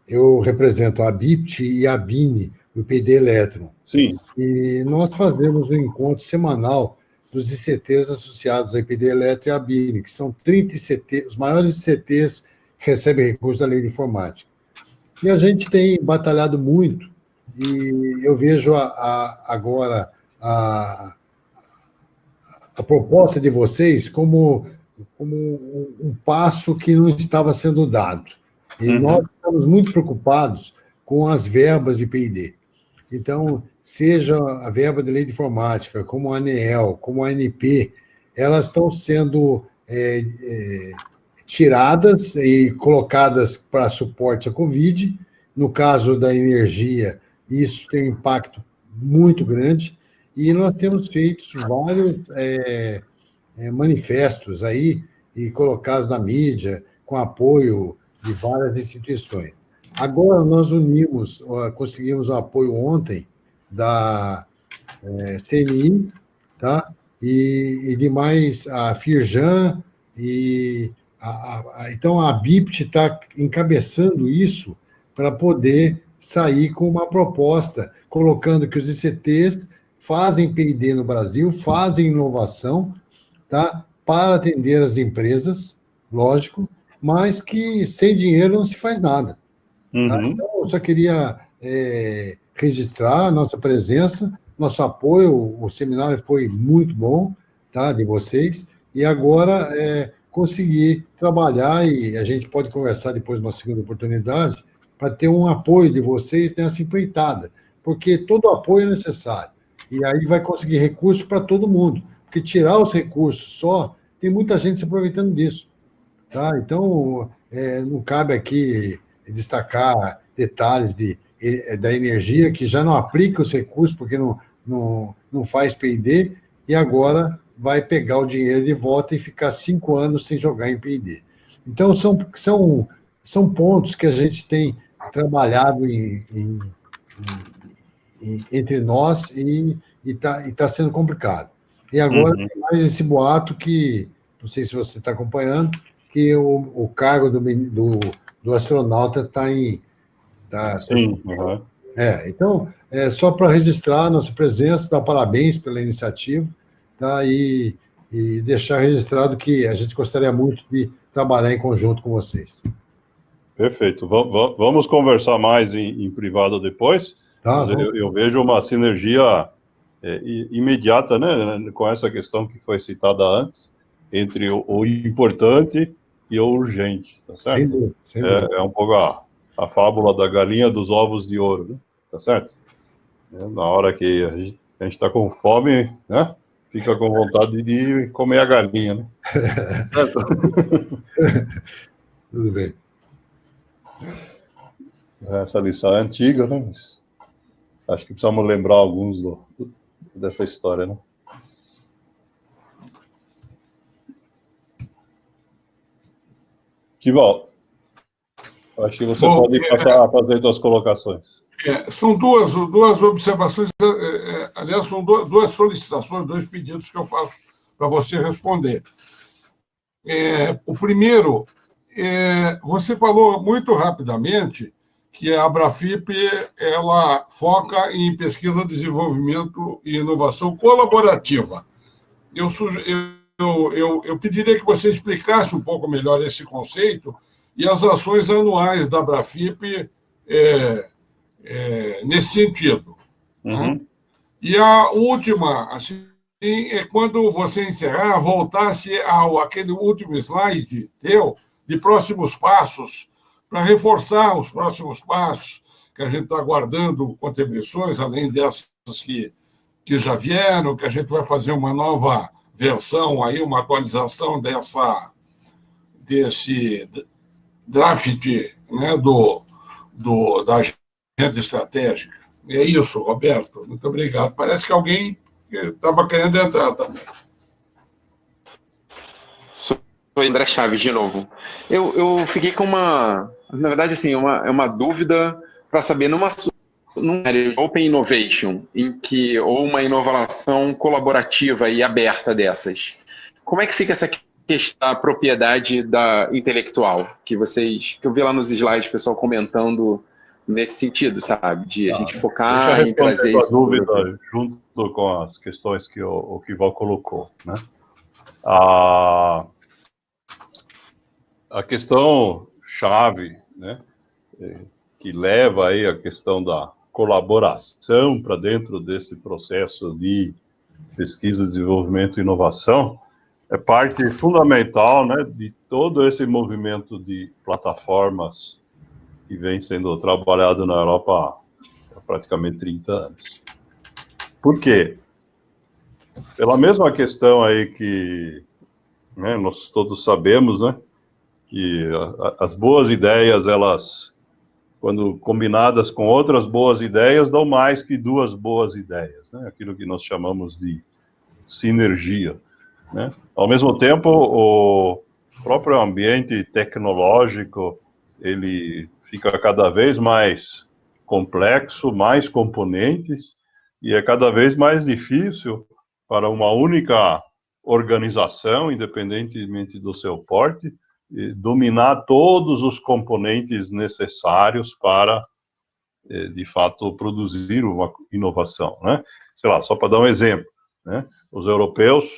eu represento a BIPT e a BINE, o PD Eletron. Sim. E nós fazemos um encontro semanal dos ICTs associados ao IPD Eletro e à BINE, que são 30 ICTs, os maiores ICTs que recebem recursos da lei de informática. E a gente tem batalhado muito, e eu vejo agora a proposta de vocês como um passo que não estava sendo dado. E nós estamos muito preocupados com as verbas de P&D. Então, seja a verba de lei de informática, como a ANEEL, como a ANP, elas estão sendo tiradas e colocadas para suporte à Covid. No caso da energia, isso tem um impacto muito grande, e nós temos feito vários manifestos aí, e colocados na mídia, com apoio de várias instituições. Agora, nós conseguimos o apoio ontem da CNI, tá? E de mais a Firjan, então a BIPT está encabeçando isso para poder sair com uma proposta, colocando que os ICTs fazem P&D no Brasil, fazem inovação, tá? Para atender as empresas, lógico, mas que sem dinheiro não se faz nada. Tá? Então, eu só queria registrar a nossa presença, nosso apoio. O seminário foi muito bom, tá, de vocês, e agora conseguir trabalhar, e a gente pode conversar depois numa segunda oportunidade, para ter um apoio de vocês nessa empreitada, porque todo apoio é necessário, e aí vai conseguir recursos para todo mundo, porque tirar os recursos só, tem muita gente se aproveitando disso. Tá? Então, não cabe aqui destacar detalhes da energia, que já não aplica os recursos, porque não faz P&D, e agora vai pegar o dinheiro de volta e ficar 5 anos sem jogar em P&D. Então, são pontos que a gente tem trabalhado entre nós, e está sendo complicado. E agora tem mais esse boato que, não sei se você está acompanhando, que o cargo do astronauta está em... Sim. Então, só para registrar a nossa presença, dar parabéns pela iniciativa, tá? E deixar registrado que a gente gostaria muito de trabalhar em conjunto com vocês. Perfeito. Vamos conversar mais em privado depois. Tá, mas eu vejo uma sinergia imediata, né, com essa questão que foi citada antes, entre o importante e o urgente, tá certo? Sem dúvida. É um pouco a fábula da galinha dos ovos de ouro, né? Tá certo? Na hora que a gente está com fome, né, fica com vontade de comer a galinha, né? Certo? Tudo bem. Essa lição é antiga, né? Mas acho que precisamos lembrar alguns dessa história, né? Que bom. Acho que você pode passar a fazer suas colocações. São duas observações, aliás, são duas solicitações, 2 pedidos que eu faço para você responder. O primeiro, você falou muito rapidamente que a Abrafip ela foca em pesquisa, desenvolvimento e inovação colaborativa. Eu pediria que você explicasse um pouco melhor esse conceito e as ações anuais da Abrafip nesse sentido. Uhum. Né? E a última, assim, é quando você encerrar, voltasse aquele último slide teu de próximos passos, para reforçar os próximos passos, que a gente está aguardando contribuições, além dessas que já vieram, que a gente vai fazer uma nova versão, aí, uma atualização desse draft, né, da agenda estratégica. É isso, Roberto. Muito obrigado. Parece que alguém estava querendo entrar também. Sou André Chaves, de novo. Eu fiquei com na verdade, assim, uma dúvida para saber, numa área de Open Innovation, ou uma inovação colaborativa e aberta dessas, como é que fica essa questão da propriedade intelectual, que eu vi lá nos slides, o pessoal comentando nesse sentido, sabe? De a gente focar em trazer isso. Dúvida junto com as questões que o Kival colocou, né? A questão chave, né, que leva aí a questão da colaboração para dentro desse processo de pesquisa, desenvolvimento e inovação é parte fundamental, né, de todo esse movimento de plataformas que vem sendo trabalhado na Europa há praticamente 30 anos. Por quê? Pela mesma questão aí que, né, nós todos sabemos, né, que as boas ideias, elas, quando combinadas com outras boas ideias, dão mais que 2 boas ideias, né, aquilo que nós chamamos de sinergia, né. Ao mesmo tempo, o próprio ambiente tecnológico, ele fica cada vez mais complexo, mais componentes, e é cada vez mais difícil para uma única organização, independentemente do seu porte, dominar todos os componentes necessários para, de fato, produzir uma inovação, né? Sei lá, só para dar um exemplo, né? Os europeus,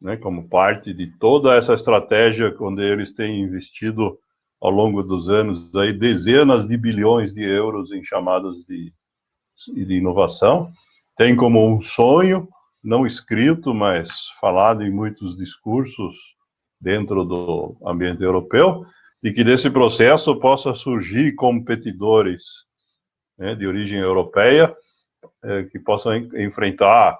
né, como parte de toda essa estratégia, quando eles têm investido ao longo dos anos aí dezenas de bilhões de euros em chamadas de inovação, tem como um sonho, não escrito, mas falado em muitos discursos dentro do ambiente europeu, de que desse processo possa surgir competidores, né, de origem europeia, que possam enfrentar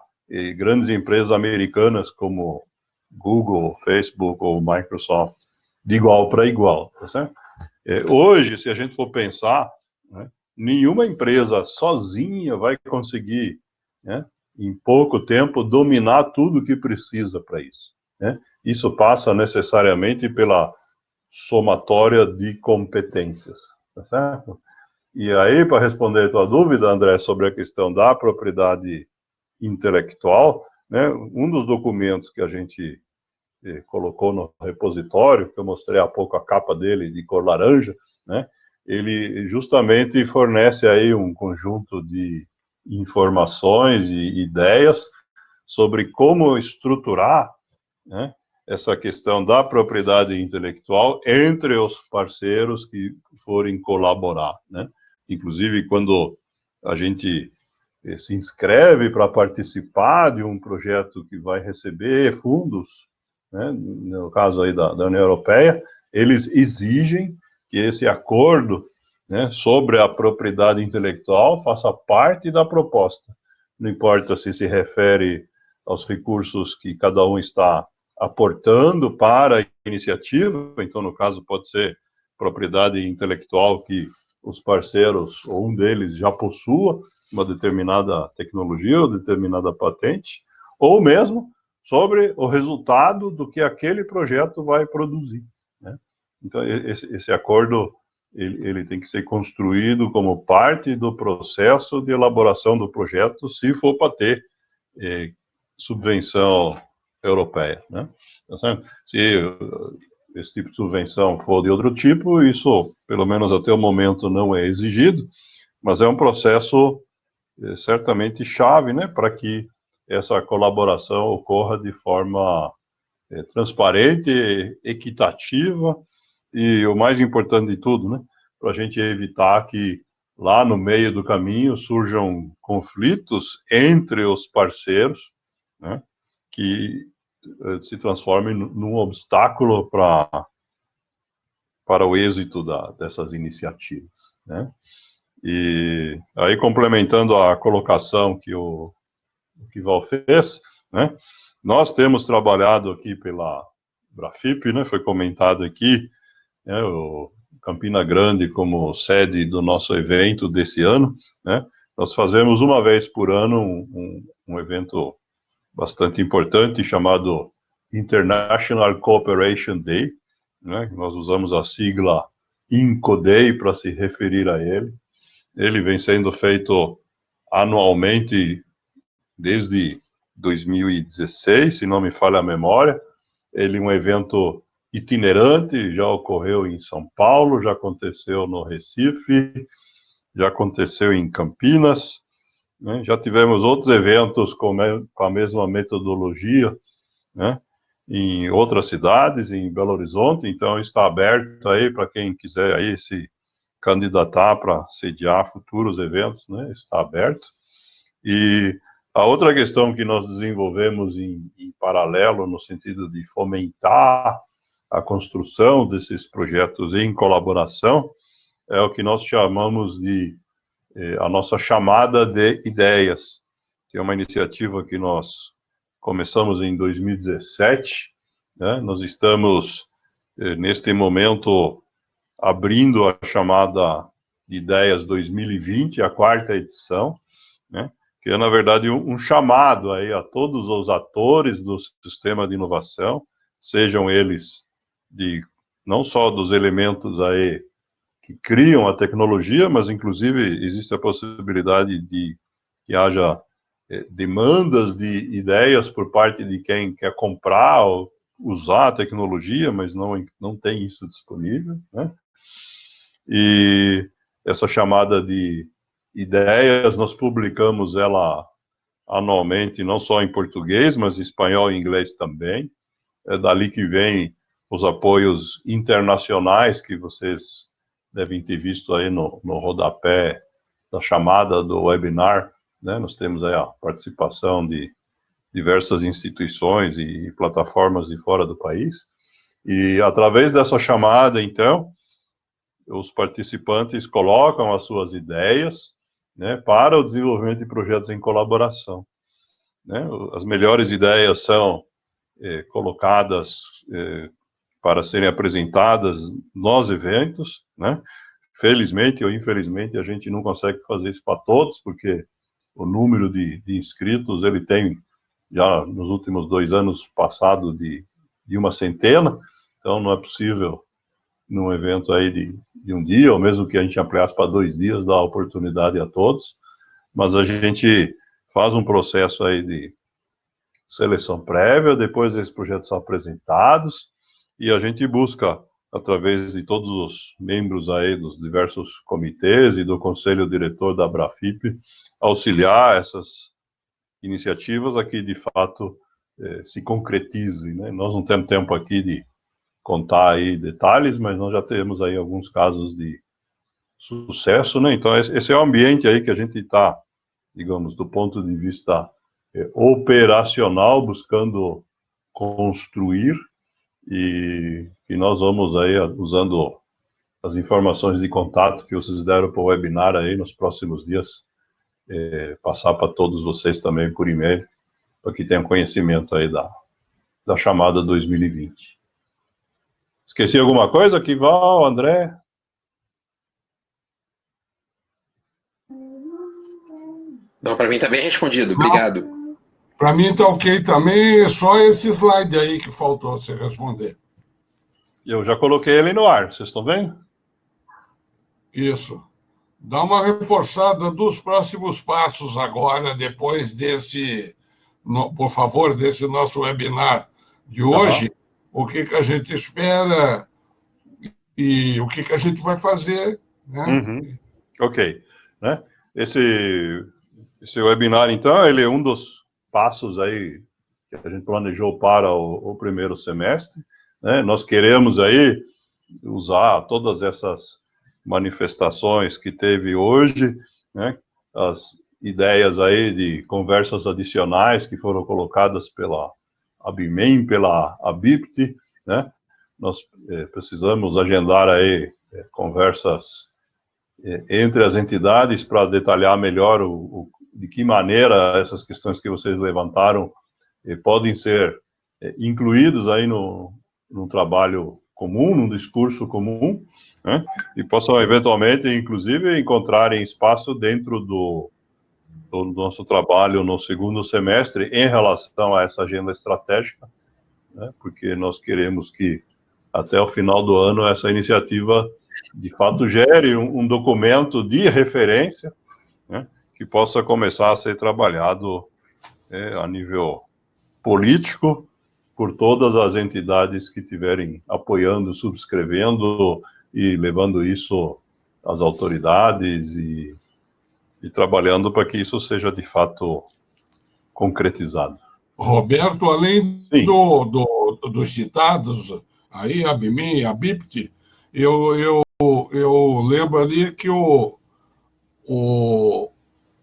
grandes empresas americanas como Google, Facebook ou Microsoft, de igual para igual, tá certo? Hoje, se a gente for pensar, né, nenhuma empresa sozinha vai conseguir, né, em pouco tempo, dominar tudo que precisa para isso, né? Isso passa necessariamente pela somatória de competências, tá certo? E aí, para responder a tua dúvida, André, sobre a questão da propriedade intelectual, né, um dos documentos que a gente colocou no repositório, que eu mostrei há pouco a capa dele de cor laranja, né, ele justamente fornece aí um conjunto de informações e ideias sobre como estruturar, né, essa questão da propriedade intelectual entre os parceiros que forem colaborar, né? Inclusive, quando a gente se inscreve para participar de um projeto que vai receber fundos, né, no caso aí da União Europeia, eles exigem que esse acordo, né, sobre a propriedade intelectual faça parte da proposta. Não importa se refere aos recursos que cada um está aportando para a iniciativa, então, no caso, pode ser propriedade intelectual que os parceiros, ou um deles já possua uma determinada tecnologia ou determinada patente, ou mesmo sobre o resultado do que aquele projeto vai produzir, né? Então, esse acordo, ele tem que ser construído como parte do processo de elaboração do projeto, se for para ter subvenção europeia, né? Então, se esse tipo de subvenção for de outro tipo, isso, pelo menos até o momento, não é exigido, mas é um processo certamente chave, né, para que essa colaboração ocorra de forma transparente, equitativa e, o mais importante de tudo, né, para a gente evitar que lá no meio do caminho surjam conflitos entre os parceiros, né, que se transformem num obstáculo para o êxito dessas iniciativas, né? E aí, complementando a colocação que o Val fez, né, nós temos trabalhado aqui pela Brafip, né, foi comentado aqui, né, o Campina Grande como sede do nosso evento desse ano, né, nós fazemos uma vez por ano um evento bastante importante chamado International Cooperation Day, né, nós usamos a sigla INCODAY para se referir a ele. Ele vem sendo feito anualmente desde 2016, se não me falha a memória. Ele é um evento itinerante, já ocorreu em São Paulo, já aconteceu no Recife, já aconteceu em Campinas, né? Já tivemos outros eventos com a mesma metodologia, né, em outras cidades, em Belo Horizonte. Então está aberto aí para quem quiser aí se candidatar para sediar futuros eventos, né, está aberto. E a outra questão que nós desenvolvemos em paralelo, no sentido de fomentar a construção desses projetos em colaboração, é o que nós chamamos de a nossa chamada de ideias, que é uma iniciativa que nós começamos em 2017, né? Nós estamos, neste momento, abrindo a chamada de Ideias 2020, a 4ª edição, né? Que é, na verdade, um chamado aí a todos os atores do sistema de inovação, sejam eles não só dos elementos aí que criam a tecnologia, mas, inclusive, existe a possibilidade de que haja demandas de ideias por parte de quem quer comprar ou usar a tecnologia, mas não tem isso disponível, né? E essa chamada de ideias, nós publicamos ela anualmente, não só em português, mas em espanhol e inglês também. É dali que vem os apoios internacionais que vocês devem ter visto aí no rodapé da chamada do webinar, né? Nós temos aí a participação de diversas instituições e plataformas de fora do país. E através dessa chamada, então, os participantes colocam as suas ideias, né, para o desenvolvimento de projetos em colaboração, né? As melhores ideias são colocadas para serem apresentadas nos eventos, né? Felizmente ou infelizmente, a gente não consegue fazer isso para todos, porque o número de inscritos, ele tem, já nos últimos 2 anos, passado de 100, então não é possível, num evento aí de um dia, ou mesmo que a gente ampliasse para 2 dias, dar oportunidade a todos, mas a gente faz um processo aí de seleção prévia, depois esses projetos são apresentados, e a gente busca, através de todos os membros aí dos diversos comitês e do conselho diretor da Brafip, auxiliar essas iniciativas a que, de fato, se concretizem, né? Nós não temos tempo aqui de contar aí detalhes, mas nós já temos aí alguns casos de sucesso, né? Então, esse é o ambiente aí que a gente está, digamos, do ponto de vista operacional, buscando construir, e nós vamos aí, usando as informações de contato que vocês deram para o webinar aí nos próximos dias, passar para todos vocês também por e-mail, para que tenham conhecimento aí da chamada 2020. Esqueci alguma coisa aqui, Val, André? Não, para mim está bem respondido. Obrigado. Para mim está ok também, é só esse slide aí que faltou você responder. Eu já coloquei ele no ar, vocês estão vendo? Isso. Dá uma reforçada dos próximos passos agora, depois desse, por favor, desse nosso webinar de hoje, o que a gente espera e o que a gente vai fazer, né? Ok. Né? Esse webinar, então, ele é um dos passos aí que a gente planejou para o primeiro semestre, né? Nós queremos aí usar todas essas manifestações que teve hoje, né? As ideias aí de conversas adicionais que foram colocadas pela ABMEM, pela ABIPT, né? Nós precisamos agendar aí conversas entre as entidades para detalhar melhor de que maneira essas questões que vocês levantaram podem ser incluídas aí no trabalho comum, no discurso comum, né? E possam eventualmente, inclusive, encontrarem espaço dentro do nosso trabalho no segundo semestre em relação a essa agenda estratégica, né? Porque nós queremos que até o final do ano essa iniciativa de fato gere um documento de referência, né, que possa começar a ser trabalhado a nível político por todas as entidades que estiverem apoiando, subscrevendo e levando isso às autoridades e trabalhando para que isso seja de fato concretizado. Roberto, além dos citados, aí, a ABMEM, a BIPT, eu lembro ali que o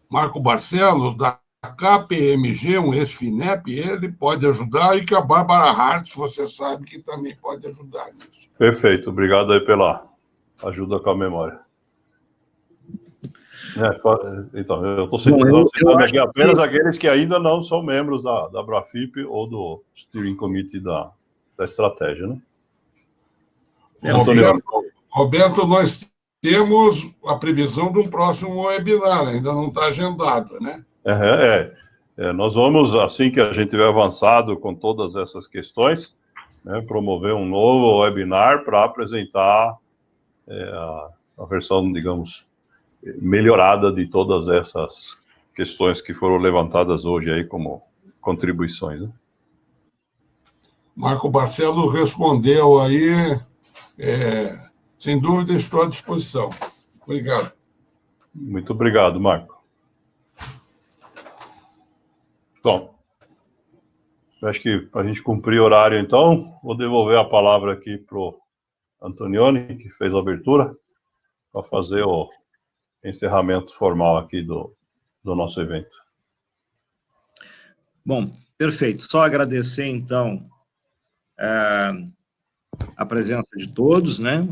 Marco Barcelos, da KPMG, um ex-FINEP, ele pode ajudar, e que a Bárbara Hartz, você sabe que também pode ajudar nisso. Perfeito, obrigado aí pela ajuda com a memória. Então, eu estou citando aqui apenas aqueles que ainda não são membros da BRAFIP ou do Steering Committee da estratégia, né? Roberto, nós temos a previsão de um próximo webinar, ainda não está agendado, né? Nós vamos, assim que a gente tiver avançado com todas essas questões, né, promover um novo webinar para apresentar a versão, digamos, melhorada de todas essas questões que foram levantadas hoje aí como contribuições, né? Marco Barcelos respondeu aí, sem dúvida estou à disposição. Obrigado. Muito obrigado, Marco. Bom, acho que para a gente cumprir o horário, então, vou devolver a palavra aqui para o Antonioni, que fez a abertura, para fazer o encerramento formal aqui do nosso evento. Bom, perfeito. Só agradecer, então, a presença de todos, né?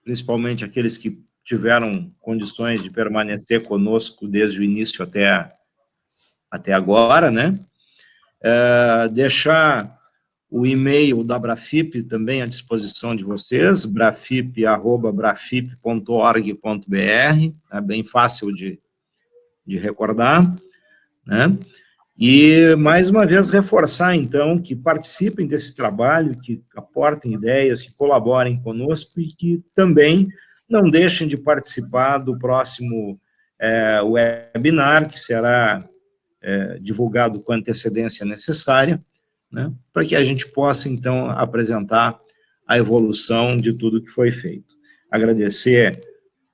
Principalmente aqueles que tiveram condições de permanecer conosco desde o início até agora, né? Deixar o e-mail da Brafip também à disposição de vocês, brafip@brafip.org.br, é bem fácil de recordar, né? E, mais uma vez, reforçar, então, que participem desse trabalho, que aportem ideias, que colaborem conosco e que também não deixem de participar do próximo webinar, que será divulgado com a antecedência necessária, né, para que a gente possa, então, apresentar a evolução de tudo que foi feito. Agradecer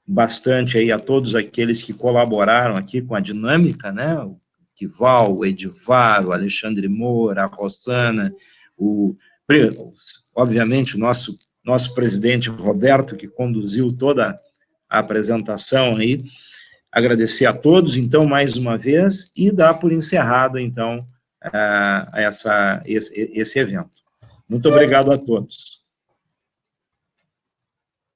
bastante aí a todos aqueles que colaboraram aqui com a dinâmica, né, o Kival, o Edivar, o Alexandre Moura, a Rossana, obviamente, o nosso presidente Roberto, que conduziu toda a apresentação aí. Agradecer a todos, então, mais uma vez, e dar por encerrado, então, esse evento. Muito obrigado a todos.